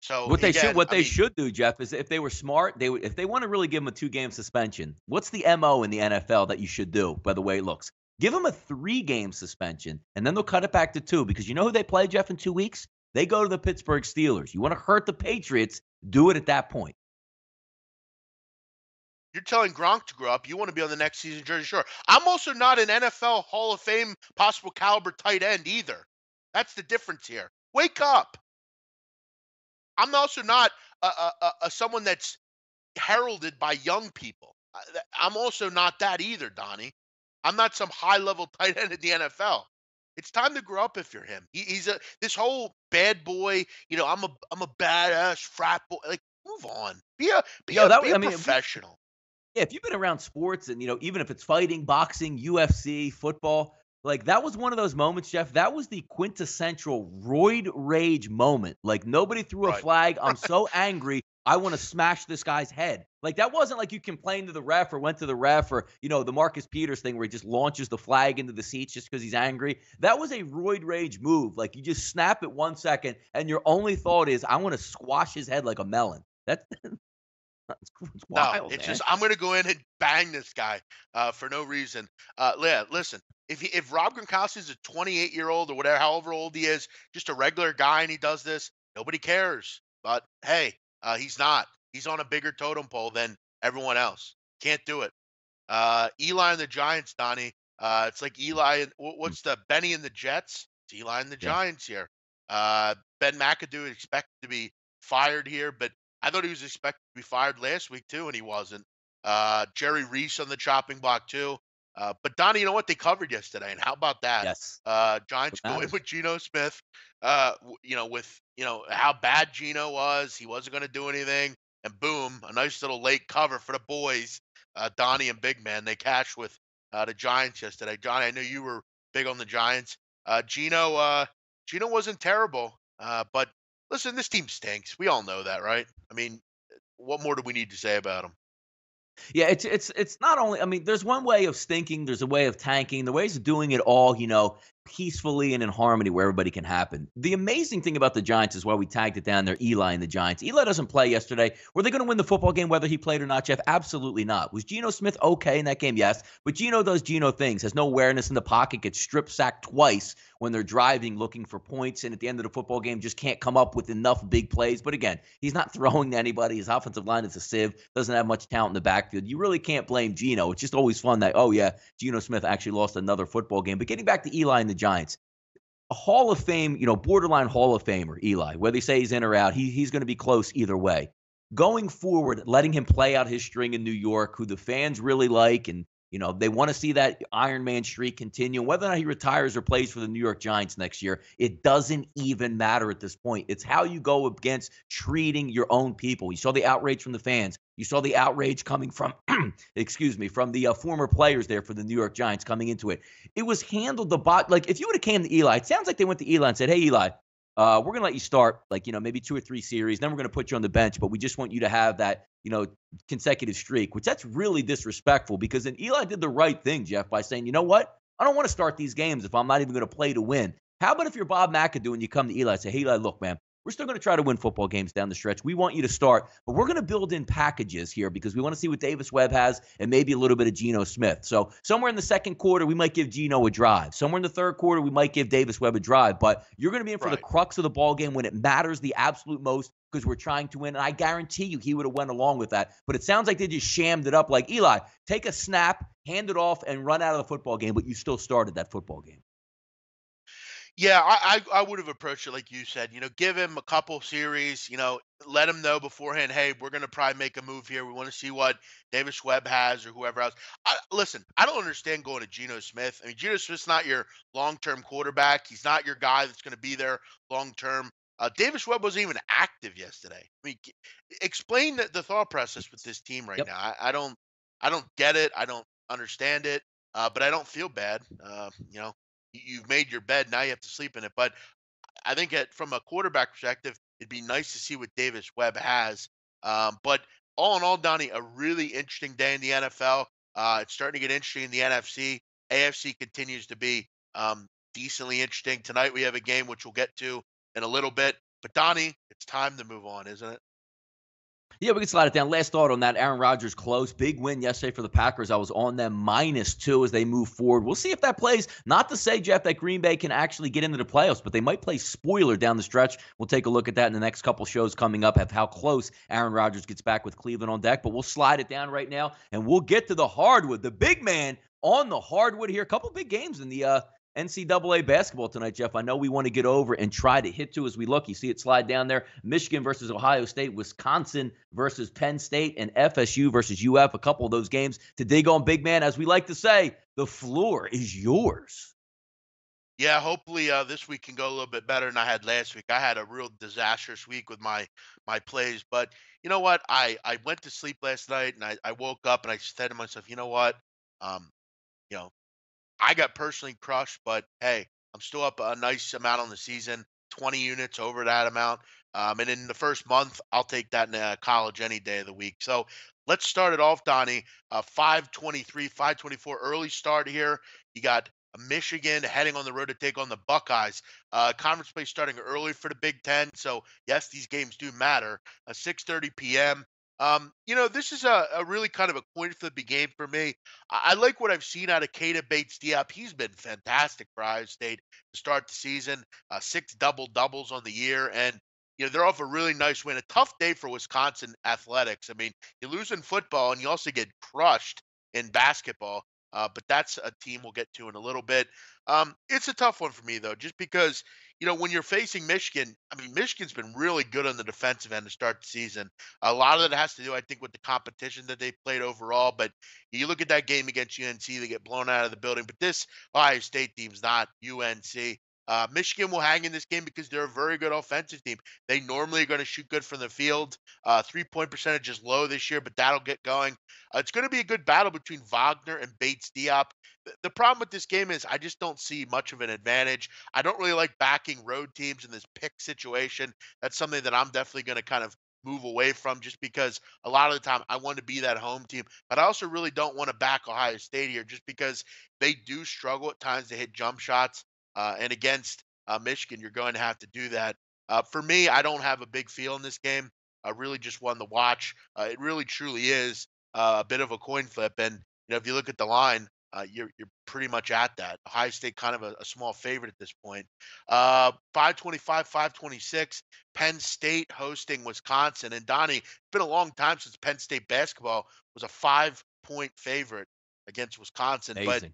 So What they should again, what I they mean, should do, Jeff, is if they were smart, if they want to really give him a 2-game suspension, what's the MO in the NFL that you should do by the way it looks? Give him a 3-game suspension, and then they'll cut it back to 2 because you know who they play, Jeff, in 2 weeks? They go to the Pittsburgh Steelers. You want to hurt the Patriots, do it at that point. you're telling Gronk to grow up. You want to be on the next season Jersey Shore. I'm also not an NFL Hall of Fame possible caliber tight end either. That's the difference here. Wake up. I'm also not someone that's heralded by young people. I'm also not that either, Donnie. I'm not some high level tight end in the NFL. It's time to grow up if you're him. He's this whole bad boy. I'm a badass frat boy. Like, move on. Be a professional. Yeah, if you've been around sports and, even if it's fighting, boxing, UFC, football, like that was one of those moments, Jeff. That was the quintessential roid rage moment. Like nobody threw a Right. flag. I'm so angry. I want to smash this guy's head. Like that wasn't like you complained to the ref or went to the ref or, the Marcus Peters thing where he just launches the flag into the seats just because he's angry. That was a roid rage move. Like you just snap it 1 second and your only thought is, I want to squash his head like a melon. That's it's No, wild, it's man. just I'm gonna go in and bang this guy for no reason. Yeah, listen, if Rob Gronkowski is a 28-year-old or whatever, however old he is, just a regular guy, and he does this, nobody cares. But hey, he's not. He's on a bigger totem pole than everyone else. Can't do it. Eli and the Giants, Donnie. It's like Eli and what's the Benny and the Jets? It's Eli and the Yeah. Giants here. Ben McAdoo expected to be fired here, but I thought he was expected to be fired last week too, and he wasn't. Jerry Reese on the chopping block too. But Donnie, you know what? They covered yesterday, and how about that? Yes. Giants What go in matters. with Geno Smith. With how bad Geno was, he wasn't going to do anything, and boom, a nice little late cover for the boys. Donnie and Big Man, they cashed with the Giants yesterday. Johnny, I know you were big on the Giants. Geno wasn't terrible, but listen, this team stinks. We all know that, right? I mean, what more do we need to say about them? Yeah, it's not only, I mean, there's one way of stinking, there's a way of tanking, the ways of doing it all, peacefully and in harmony where everybody can happen. The amazing thing about the Giants is why we tagged it down there, Eli and the Giants. Eli doesn't play yesterday. Were they going to win the football game whether he played or not, Jeff? Absolutely not. Was Geno Smith okay in that game? Yes. But Geno does Geno things, has no awareness in the pocket, gets strip sacked twice when they're driving looking for points and at the end of the football game just can't come up with enough big plays. But again, he's not throwing to anybody. His offensive line is a sieve, doesn't have much talent in the backfield. You really can't blame Geno. It's just always fun that, oh yeah, Geno Smith actually lost another football game. But getting back to Eli and the Giants, a Hall of Fame, borderline Hall of Famer, Eli, whether they say he's in or out, he's going to be close either way. Going forward, letting him play out his string in New York, who the fans really like, and they want to see that Iron Man streak continue. Whether or not he retires or plays for the New York Giants next year, it doesn't even matter at this point. It's how you go against treating your own people. You saw the outrage from the fans. You saw the outrage coming from, from the former players there for the New York Giants coming into it. It was handled like if you would have came to Eli, it sounds like they went to Eli and said, hey, Eli, we're going to let you start maybe 2 or 3 series. Then we're going to put you on the bench, but we just want you to have that, consecutive streak, which that's really disrespectful because then Eli did the right thing, Jeff, by saying, you know what? I don't want to start these games if I'm not even going to play to win. How about if you're Bob McAdoo and you come to Eli and say, hey, Eli, look, man, we're still going to try to win football games down the stretch. We want you to start, but we're going to build in packages here because we want to see what Davis Webb has and maybe a little bit of Geno Smith. So somewhere in the second quarter, we might give Geno a drive. Somewhere in the third quarter, we might give Davis Webb a drive. But you're going to be in for the crux of the ball game when it matters the absolute most because we're trying to win. And I guarantee you he would have went along with that. But it sounds like they just shammed it up like, Eli, take a snap, hand it off, and run out of the football game, but you still started that football game. Yeah, I would have approached it like you said. Give him a couple series. Let him know beforehand. Hey, we're going to probably make a move here. We want to see what Davis Webb has or whoever else. Listen, I don't understand going to Geno Smith. I mean, Geno Smith's not your long-term quarterback. He's not your guy that's going to be there long-term. Davis Webb wasn't even active yesterday. I mean, explain the thought process with this team right Yep. now. I don't get it. I don't understand it. But I don't feel bad. You've made your bed. Now you have to sleep in it. But I think from a quarterback perspective, it'd be nice to see what Davis Webb has. But all in all, Donnie, a really interesting day in the NFL. It's starting to get interesting in the NFC. AFC continues to be decently interesting. Tonight we have a game which we'll get to in a little bit. But Donnie, it's time to move on, isn't it? Yeah, we can slide it down. Last thought on that. Aaron Rodgers close. Big win yesterday for the Packers. I was on them -2 as they move forward. We'll see if that plays. Not to say, Jeff, that Green Bay can actually get into the playoffs, but they might play spoiler down the stretch. We'll take a look at that in the next couple shows coming up of how close Aaron Rodgers gets back with Cleveland on deck. But we'll slide it down right now, and we'll get to the hardwood. The big man on the hardwood here. A couple big games in the NCAA basketball tonight, Jeff. I know we want to get over and try to hit to as we look. You see it slide down there. Michigan versus Ohio State, Wisconsin versus Penn State, and FSU versus UF. A couple of those games to dig on, big man. As we like to say, the floor is yours. Yeah, hopefully this week can go a little bit better than I had last week. I had a real disastrous week with my plays, but you know what? I went to sleep last night and I woke up and I said to myself, you know what? Um, you know, I got personally crushed, but hey, I'm still up a nice amount on the season, 20 units over that amount. And in the first month, I'll take that in college any day of the week. So let's start it off, Donnie. 523, 524 early start here. You got Michigan heading on the road to take on the Buckeyes. Conference play starting early for the Big Ten. So yes, these games do matter. 6:30 p.m. This is a really kind of a coin flippy game for me. I like what I've seen out of Keita Bates-Diop. He's been fantastic for Ohio State to start the season. 6 double-doubles on the year, and they're off a really nice win. A tough day for Wisconsin athletics. I mean, you lose in football, and you also get crushed in basketball. But that's a team we'll get to in a little bit. It's a tough one for me, though, just because, when you're facing Michigan, I mean, Michigan's been really good on the defensive end to start the season. A lot of it has to do, I think, with the competition that they played overall. But you look at that game against UNC, they get blown out of the building. But this Ohio State team's not UNC. Michigan will hang in this game because they're a very good offensive team. They normally are going to shoot good from the field. 3-point percentage is low this year, but that'll get going. It's going to be a good battle between Wagner and Bates-Diop. The problem with this game is I just don't see much of an advantage. I don't really like backing road teams in this pick situation. That's something that I'm definitely going to kind of move away from just because a lot of the time I want to be that home team. But I also really don't want to back Ohio State here just because they do struggle at times to hit jump shots. And against Michigan, you're going to have to do that. For me, I don't have a big feel in this game. I really just won the watch. It really truly is a bit of a coin flip. And if you look at the line, you're pretty much at that. Ohio State kind of a small favorite at this point. 525, 526. Penn State hosting Wisconsin. And Donnie, it's been a long time since Penn State basketball was a 5-point favorite against Wisconsin. But Amazing.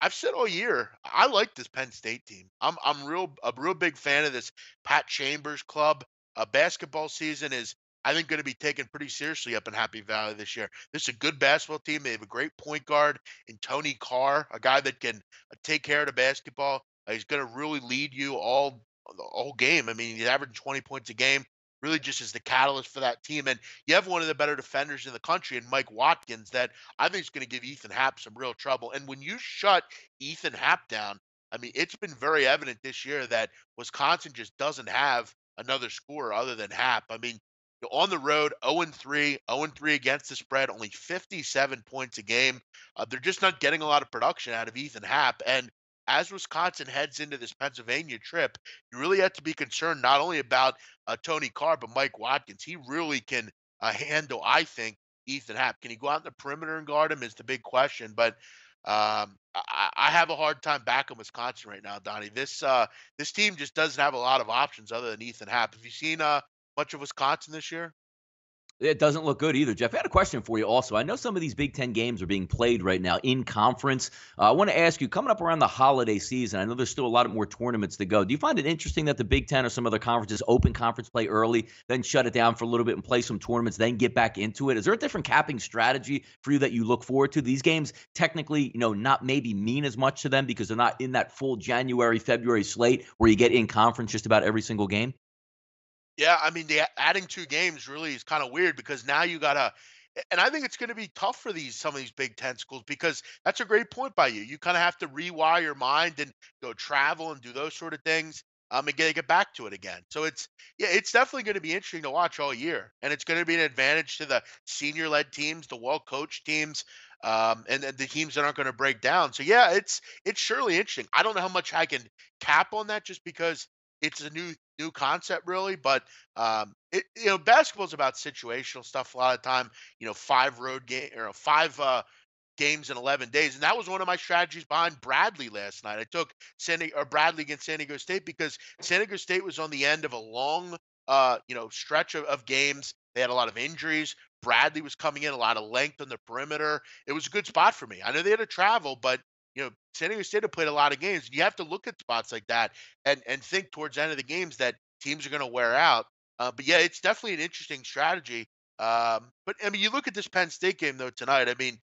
I've said all year, I like this Penn State team. I'm a real big fan of this Pat Chambers club. Basketball season is, I think, going to be taken pretty seriously up in Happy Valley this year. This is a good basketball team. They have a great point guard in Tony Carr, a guy that can take care of the basketball. He's going to really lead you all the whole game. I mean, he's averaging 20 points a game. Really, just as the catalyst for that team. And you have one of the better defenders in the country, in Mike Watkins, that I think is going to give Ethan Happ some real trouble. And when you shut Ethan Happ down, I mean, it's been very evident this year that Wisconsin just doesn't have another scorer other than Happ. I mean, on the road, 0-3, 0-3 against the spread, only 57 points a game. They're just not getting a lot of production out of Ethan Happ. And as Wisconsin heads into this Pennsylvania trip, you really have to be concerned not only about Tony Carr, but Mike Watkins. He really can handle, I think, Ethan Happ. Can he go out in the perimeter and guard him is the big question. But I have a hard time backing Wisconsin right now, Donnie. This team just doesn't have a lot of options other than Ethan Happ. Have you seen much of Wisconsin this year? It doesn't look good either, Jeff. I had a question for you also. I know some of these Big Ten games are being played right now in conference. I want to ask you, coming up around the holiday season, I know there's still a lot more tournaments to go. Do you find it interesting that the Big Ten or some other conferences open conference play early, then shut it down for a little bit and play some tournaments, then get back into it? Is there a different capping strategy for you that you look forward to? These games technically, not maybe mean as much to them because they're not in that full January, February slate where you get in conference just about every single game? Yeah, I mean, adding 2 games really is kind of weird because now you gotta, and I think it's going to be tough for some of these Big Ten schools because that's a great point by you. You kind of have to rewire your mind and go travel and do those sort of things, and get back to it again. So it's definitely going to be interesting to watch all year, and it's going to be an advantage to the senior-led teams, the well-coached teams, and the teams that aren't going to break down. So yeah, it's surely interesting. I don't know how much I can cap on that just because it's a new concept really, but basketball's about situational stuff a lot of time. 5 games in 11 days, and that was one of my strategies behind Bradley last night. I took Bradley against San Diego State because San Diego State was on the end of a long stretch of games. They had a lot of injuries. Bradley was coming in, a lot of length on the perimeter. It was a good spot for me. I know they had to travel, but San Diego State have played a lot of games. You have to look at spots like that and think towards the end of the games that teams are going to wear out. But yeah, it's definitely an interesting strategy. But I mean, you look at this Penn State game though tonight. I mean,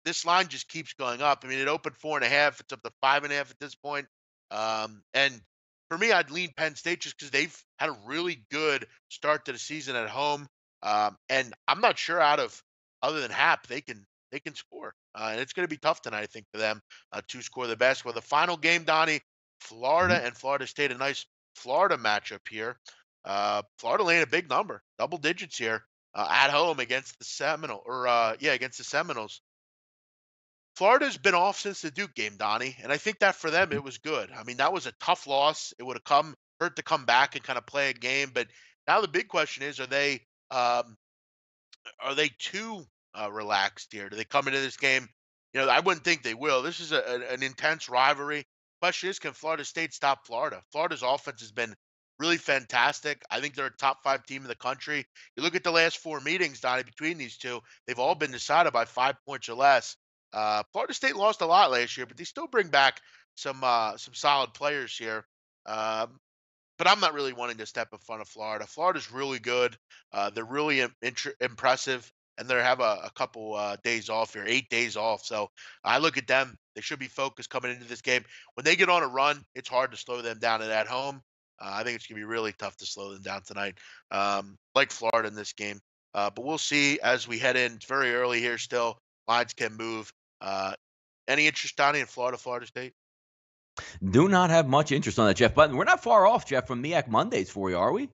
this line just keeps going up. I mean, it opened 4.5. It's up to 5.5 at this point. And for me, I'd lean Penn State just because they've had a really good start to the season at home. And I'm not sure other than Hap, they can score. And it's going to be tough tonight, I think, for them to score the basketball. The final game, Donnie, Florida Mhm. and Florida State, a nice Florida matchup here. Florida laying a big number, double digits here at home against the against the Seminoles. Florida's been off since the Duke game, Donnie, and I think that for them it was good. I mean, that was a tough loss. It would have hurt to come back and kind of play a game, but now the big question is, are they too relaxed here? Do they come into this game? I wouldn't think they will. This is an intense rivalry. Question is, can Florida State stop Florida? Florida's offense has been really fantastic. I think they're a top 5 team in the country. You look at the last 4 meetings, Donnie, between these two, they've all been decided by 5 points or less. Florida State lost a lot last year, but they still bring back some solid players here. Um, but I'm not really wanting to step in front of Florida. Florida's really good. They're really impressive, and they have a couple days off here, 8 days off. So I look at them. They should be focused coming into this game. When they get on a run, it's hard to slow them down at home. I think it's going to be really tough to slow them down tonight, like Florida in this game. But we'll see as we head in. It's very early here still. Lines can move. Uh, any interest, Donnie, in Florida State? Do not have much interest on that, Jeff. But we're not far off, Jeff, from MEAC Mondays for you, are we?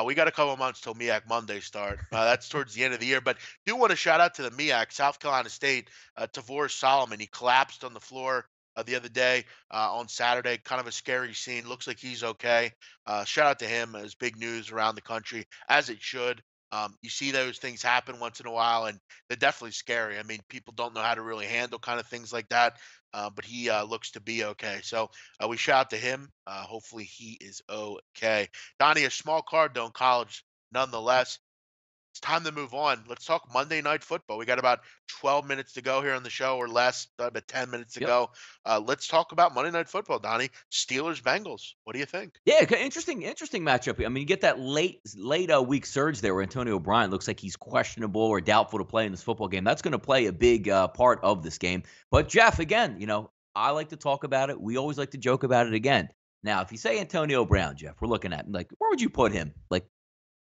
We got a couple of months till MEAC Monday start. That's towards the end of the year. But do want to shout out to the MEAC, South Carolina State, Tavor Solomon. He collapsed on the floor the other day on Saturday. Kind of a scary scene. Looks like he's okay. Shout out to him. It's big news around the country, as it should. You see those things happen once in a while, and they're definitely scary. I mean, people don't know how to really handle kind of things like that, but he looks to be okay. So we shout out to him. Hopefully, he is okay. Donnie, a small card though in college, nonetheless. It's time to move on. Let's talk Monday Night Football. We got about 12 minutes to go here on the show, or less, about 10 minutes to Yep. go. Let's talk about Monday Night Football, Donnie. Steelers Bengals. What do you think? Yeah, interesting matchup. I mean, you get that late week surge there where Antonio Bryant looks like he's questionable or doubtful to play in this football game. That's going to play a big part of this game. But Jeff, again, I like to talk about it. We always like to joke about it again. Now, if you say Antonio Brown, Jeff, we're looking at like where would you put him? Like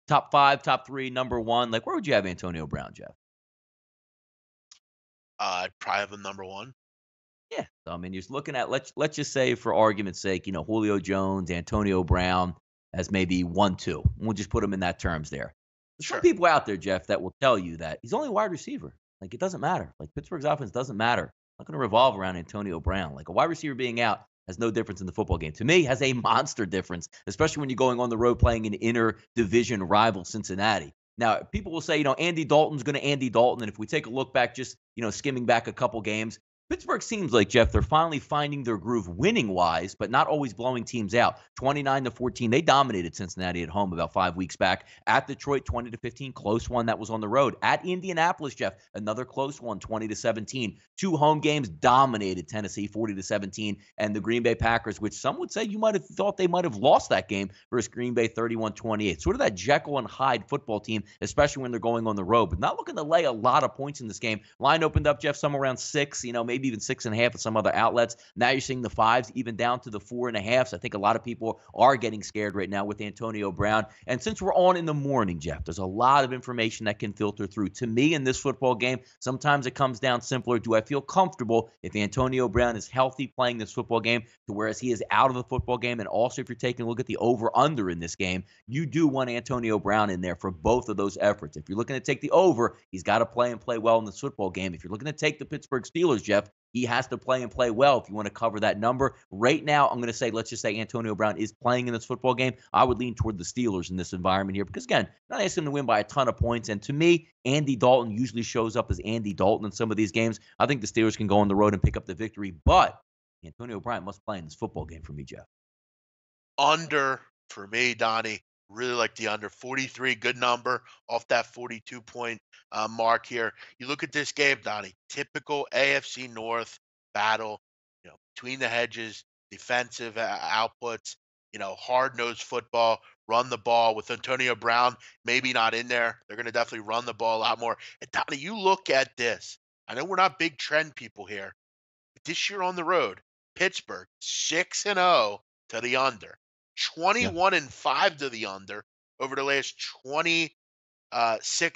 top 5, top 3, number 1? Like where would you have Antonio Brown, Jeff? I'd probably have him number one. Yeah. So, I mean, you're looking at let's just say for argument's sake, Julio Jones, Antonio Brown as maybe 1, 2. We'll just put them in that terms there. There's some Sure. people out there, Jeff, that will tell you that he's only a wide receiver. Like it doesn't matter. Like Pittsburgh's offense doesn't matter. Not going to revolve around Antonio Brown. Like a wide receiver being out has no difference in the football game. To me, has a monster difference, especially when you're going on the road playing an inner division rival Cincinnati. Now, people will say, Andy Dalton's going to Andy Dalton. And if we take a look back, just, skimming back a couple games, Pittsburgh seems like, Jeff, they're finally finding their groove winning-wise, but not always blowing teams out. 29-14, they dominated Cincinnati at home about 5 weeks back. At Detroit, 20-15, close one that was on the road. At Indianapolis, Jeff, another close one, 20-17. 2 home games dominated Tennessee, 40-17, and the Green Bay Packers, which some would say you might have thought they might have lost that game versus Green Bay, 31-28. Sort of that Jekyll and Hyde football team, especially when they're going on the road, but not looking to lay a lot of points in this game. Line opened up, Jeff, somewhere around 6, maybe even 6.5 at some other outlets. Now you're seeing the 5s even down to the 4.5s. I think a lot of people are getting scared right now with Antonio Brown. And since we're on in the morning, Jeff, there's a lot of information that can filter through. To me, in this football game, sometimes it comes down simpler. Do I feel comfortable if Antonio Brown is healthy playing this football game to whereas he is out of the football game? And also, if you're taking a look at the over-under in this game, you do want Antonio Brown in there for both of those efforts. If you're looking to take the over, he's got to play and play well in this football game. If you're looking to take the Pittsburgh Steelers, Jeff, he has to play and play well if you want to cover that number. Right now, I'm going to say, let's just say Antonio Brown is playing in this football game. I would lean toward the Steelers in this environment here because, again, not asking him to win by a ton of points. And to me, Andy Dalton usually shows up as Andy Dalton in some of these games. I think the Steelers can go on the road and pick up the victory. But Antonio Brown must play in this football game for me, Jeff. Under for me, Donnie. Really like the under 43, good number off that 42-point mark here. You look at this game, Donnie. Typical AFC North battle. Between the hedges, defensive outputs. Hard-nosed football. Run the ball with Antonio Brown maybe not in there. They're going to definitely run the ball a lot more. And Donnie, you look at this. I know we're not big trend people here, but this year on the road, Pittsburgh 6-0 to the under. Yeah. 21-5 to the under over the last 26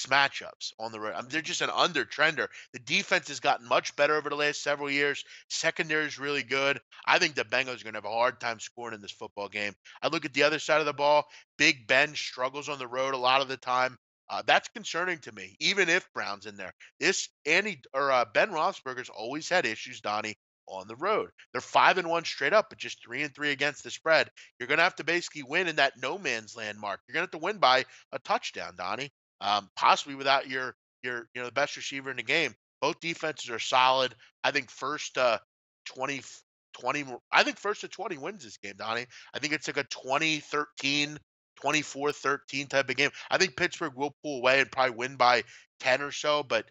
matchups on the road. I mean, they're just an under trender. The defense has gotten much better over the last several years. Secondary is really good. I think the Bengals are going to have a hard time scoring in this football game. I look at the other side of the ball. Big Ben struggles on the road a lot of the time. That's concerning to me, even if Brown's in there. Ben Roethlisberger's always had issues, Donnie, on the road. They're 5-1 straight up, but just 3-3 against the spread. You're going to have to basically win in that no man's land mark. You're going to have to win by a touchdown, Donnie. Possibly without the best receiver in the game. Both defenses are solid. I think first 20 I think first to 20 wins this game, Donnie. I think it's like a 20-13, 24-13 type of game. I think Pittsburgh will pull away and probably win by 10 or so, but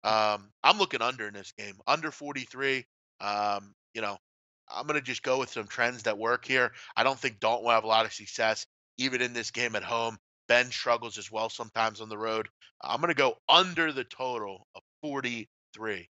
I'm looking under in this game. Under 43. I'm going to just go with some trends that work here. I don't think Dalton will have a lot of success, even in this game at home. Ben struggles as well sometimes on the road. I'm going to go under the total of 43.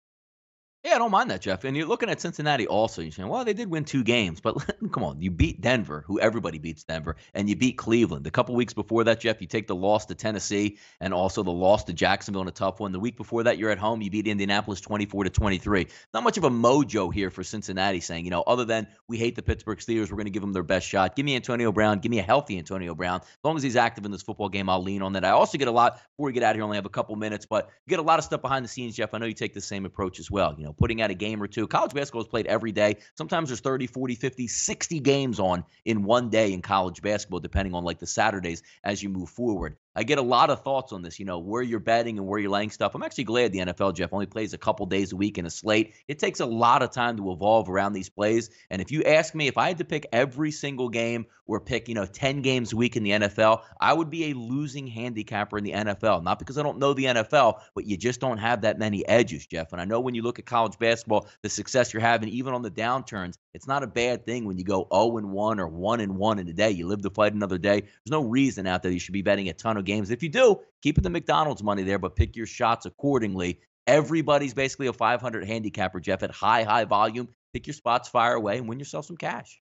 Yeah, I don't mind that, Jeff. And you're looking at Cincinnati also. You're saying, well, they did win 2 games, but come on, you beat Denver, who everybody beats Denver, and you beat Cleveland. A couple weeks before that, Jeff, you take the loss to Tennessee and also the loss to Jacksonville in a tough one. The week before that, you're at home. You beat Indianapolis 24-23. Not much of a mojo here for Cincinnati saying, other than we hate the Pittsburgh Steelers, we're going to give them their best shot. Give me Antonio Brown. Give me a healthy Antonio Brown. As long as he's active in this football game, I'll lean on that. I also get a lot, before we get out of here, only have a couple minutes, but you get a lot of stuff behind the scenes, Jeff. I know you take the same approach as well. Putting out a game or two. College basketball is played every day. Sometimes there's 30, 40, 50, 60 games on in one day in college basketball, depending on like the Saturdays as you move forward. I get a lot of thoughts on this, where you're betting and where you're laying stuff. I'm actually glad the NFL, Jeff, only plays a couple days a week in a slate. It takes a lot of time to evolve around these plays. And if you ask me, if I had to pick every single game or pick, 10 games a week in the NFL, I would be a losing handicapper in the NFL. Not because I don't know the NFL, but you just don't have that many edges, Jeff. And I know when you look at college basketball, the success you're having, even on the downturns, it's not a bad thing when you go 0-1 or 1-1 in a day. You live to fight another day. There's no reason out there you should be betting a ton of games. If you do, keep the McDonald's money there, but pick your shots accordingly. Everybody's basically a 500 handicapper, Jeff, at high volume. Pick your spots, fire away, and win yourself some cash.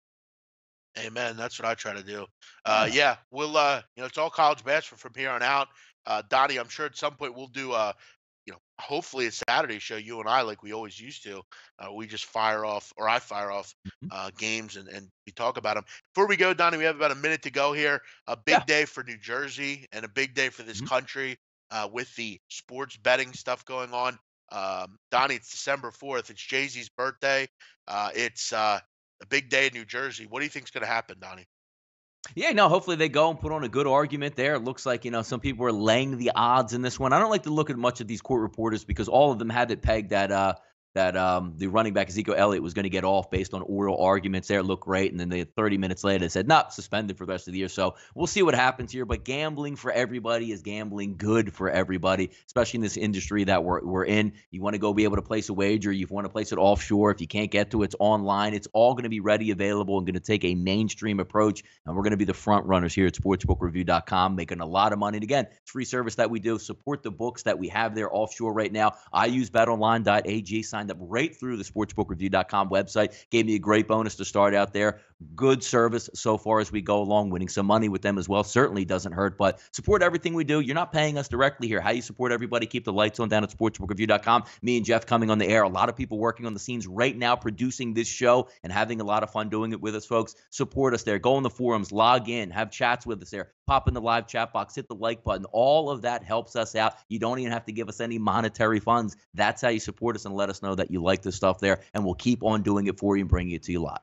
Amen. That's what I try to do. Yeah. Yeah, we'll it's all college basketball from here on out. Donnie, I'm sure at some point we'll do hopefully a Saturday show, you and I, like we always used to. We just fire off, or I fire off Mhm. games and we talk about them. Before we go, Donnie, we have about a minute to go here. A Yeah. big day for New Jersey and a big day for this Mhm. country with the sports betting stuff going on. Donnie, it's December 4th. It's Jay-Z's birthday. It's a big day in New Jersey. What do you think's going to happen, Donnie? Yeah, no, hopefully they go and put on a good argument there. It looks like, some people are laying the odds in this one. I don't like to look at much of these court reporters because all of them have it pegged that the running back Ezekiel Elliott was going to get off based on oral arguments there. It looked great. And then 30 minutes later, they said, not suspended for the rest of the year. So we'll see what happens here. But gambling for everybody is gambling good for everybody, especially in this industry that we're in. You want to go be able to place a wager. You want to place it offshore. If you can't get to it, it's online. It's all going to be ready, available, and going to take a mainstream approach. And we're going to be the front runners here at sportsbookreview.com, making a lot of money. And again, it's free service that we do. Support the books that we have there offshore right now. I use betonline.ag, signed up right through the sportsbookreview.com website. Gave me a great bonus to start out there. Good service so far as we go along. Winning some money with them as well certainly doesn't hurt, but support everything we do. You're not paying us directly here. How you support everybody, keep the lights on down at sportsbookreview.com. Me and Jeff coming on the air. A lot of people working on the scenes right now producing this show and having a lot of fun doing it with us, folks. Support us there. Go on the forums, log in, have chats with us there. Pop in the live chat box, hit the like button. All of that helps us out. You don't even have to give us any monetary funds. That's how you support us and let us know that you like the stuff there, and we'll keep on doing it for you and bringing it to you live.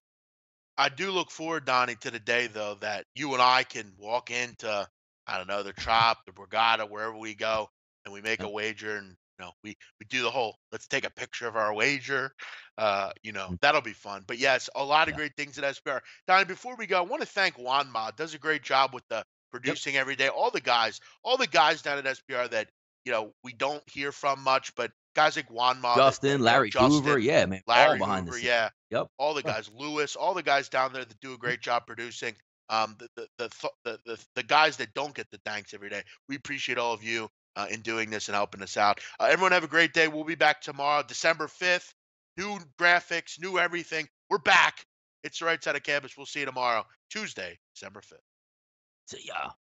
I do look forward, Donnie, to the day though that you and I can walk into, I don't know, the Trop, the Borgata, wherever we go, and we make a Yep. wager, and we do the whole let's take a picture of our wager. Mm. That'll be fun. But yes, a lot of Yeah. great things at SPR. Donnie, before we go, I want to thank Juan Ma. Does a great job with the Yep. producing every day. All the guys down at SPR that we don't hear from much, but guys like Juan Ma, Justin, Larry Hoover. Justin, Yeah, man. All Larry behind the Hoover, scenes. yeah, Yep. all the Yeah. guys, Lewis, all the guys down there that do a great job producing. The guys that don't get the thanks every day. We appreciate all of you in doing this and helping us out. Everyone have a great day. We'll be back tomorrow, December 5th. New graphics, new everything. We're back. It's the right side of campus. We'll see you tomorrow, Tuesday, December 5th. See ya.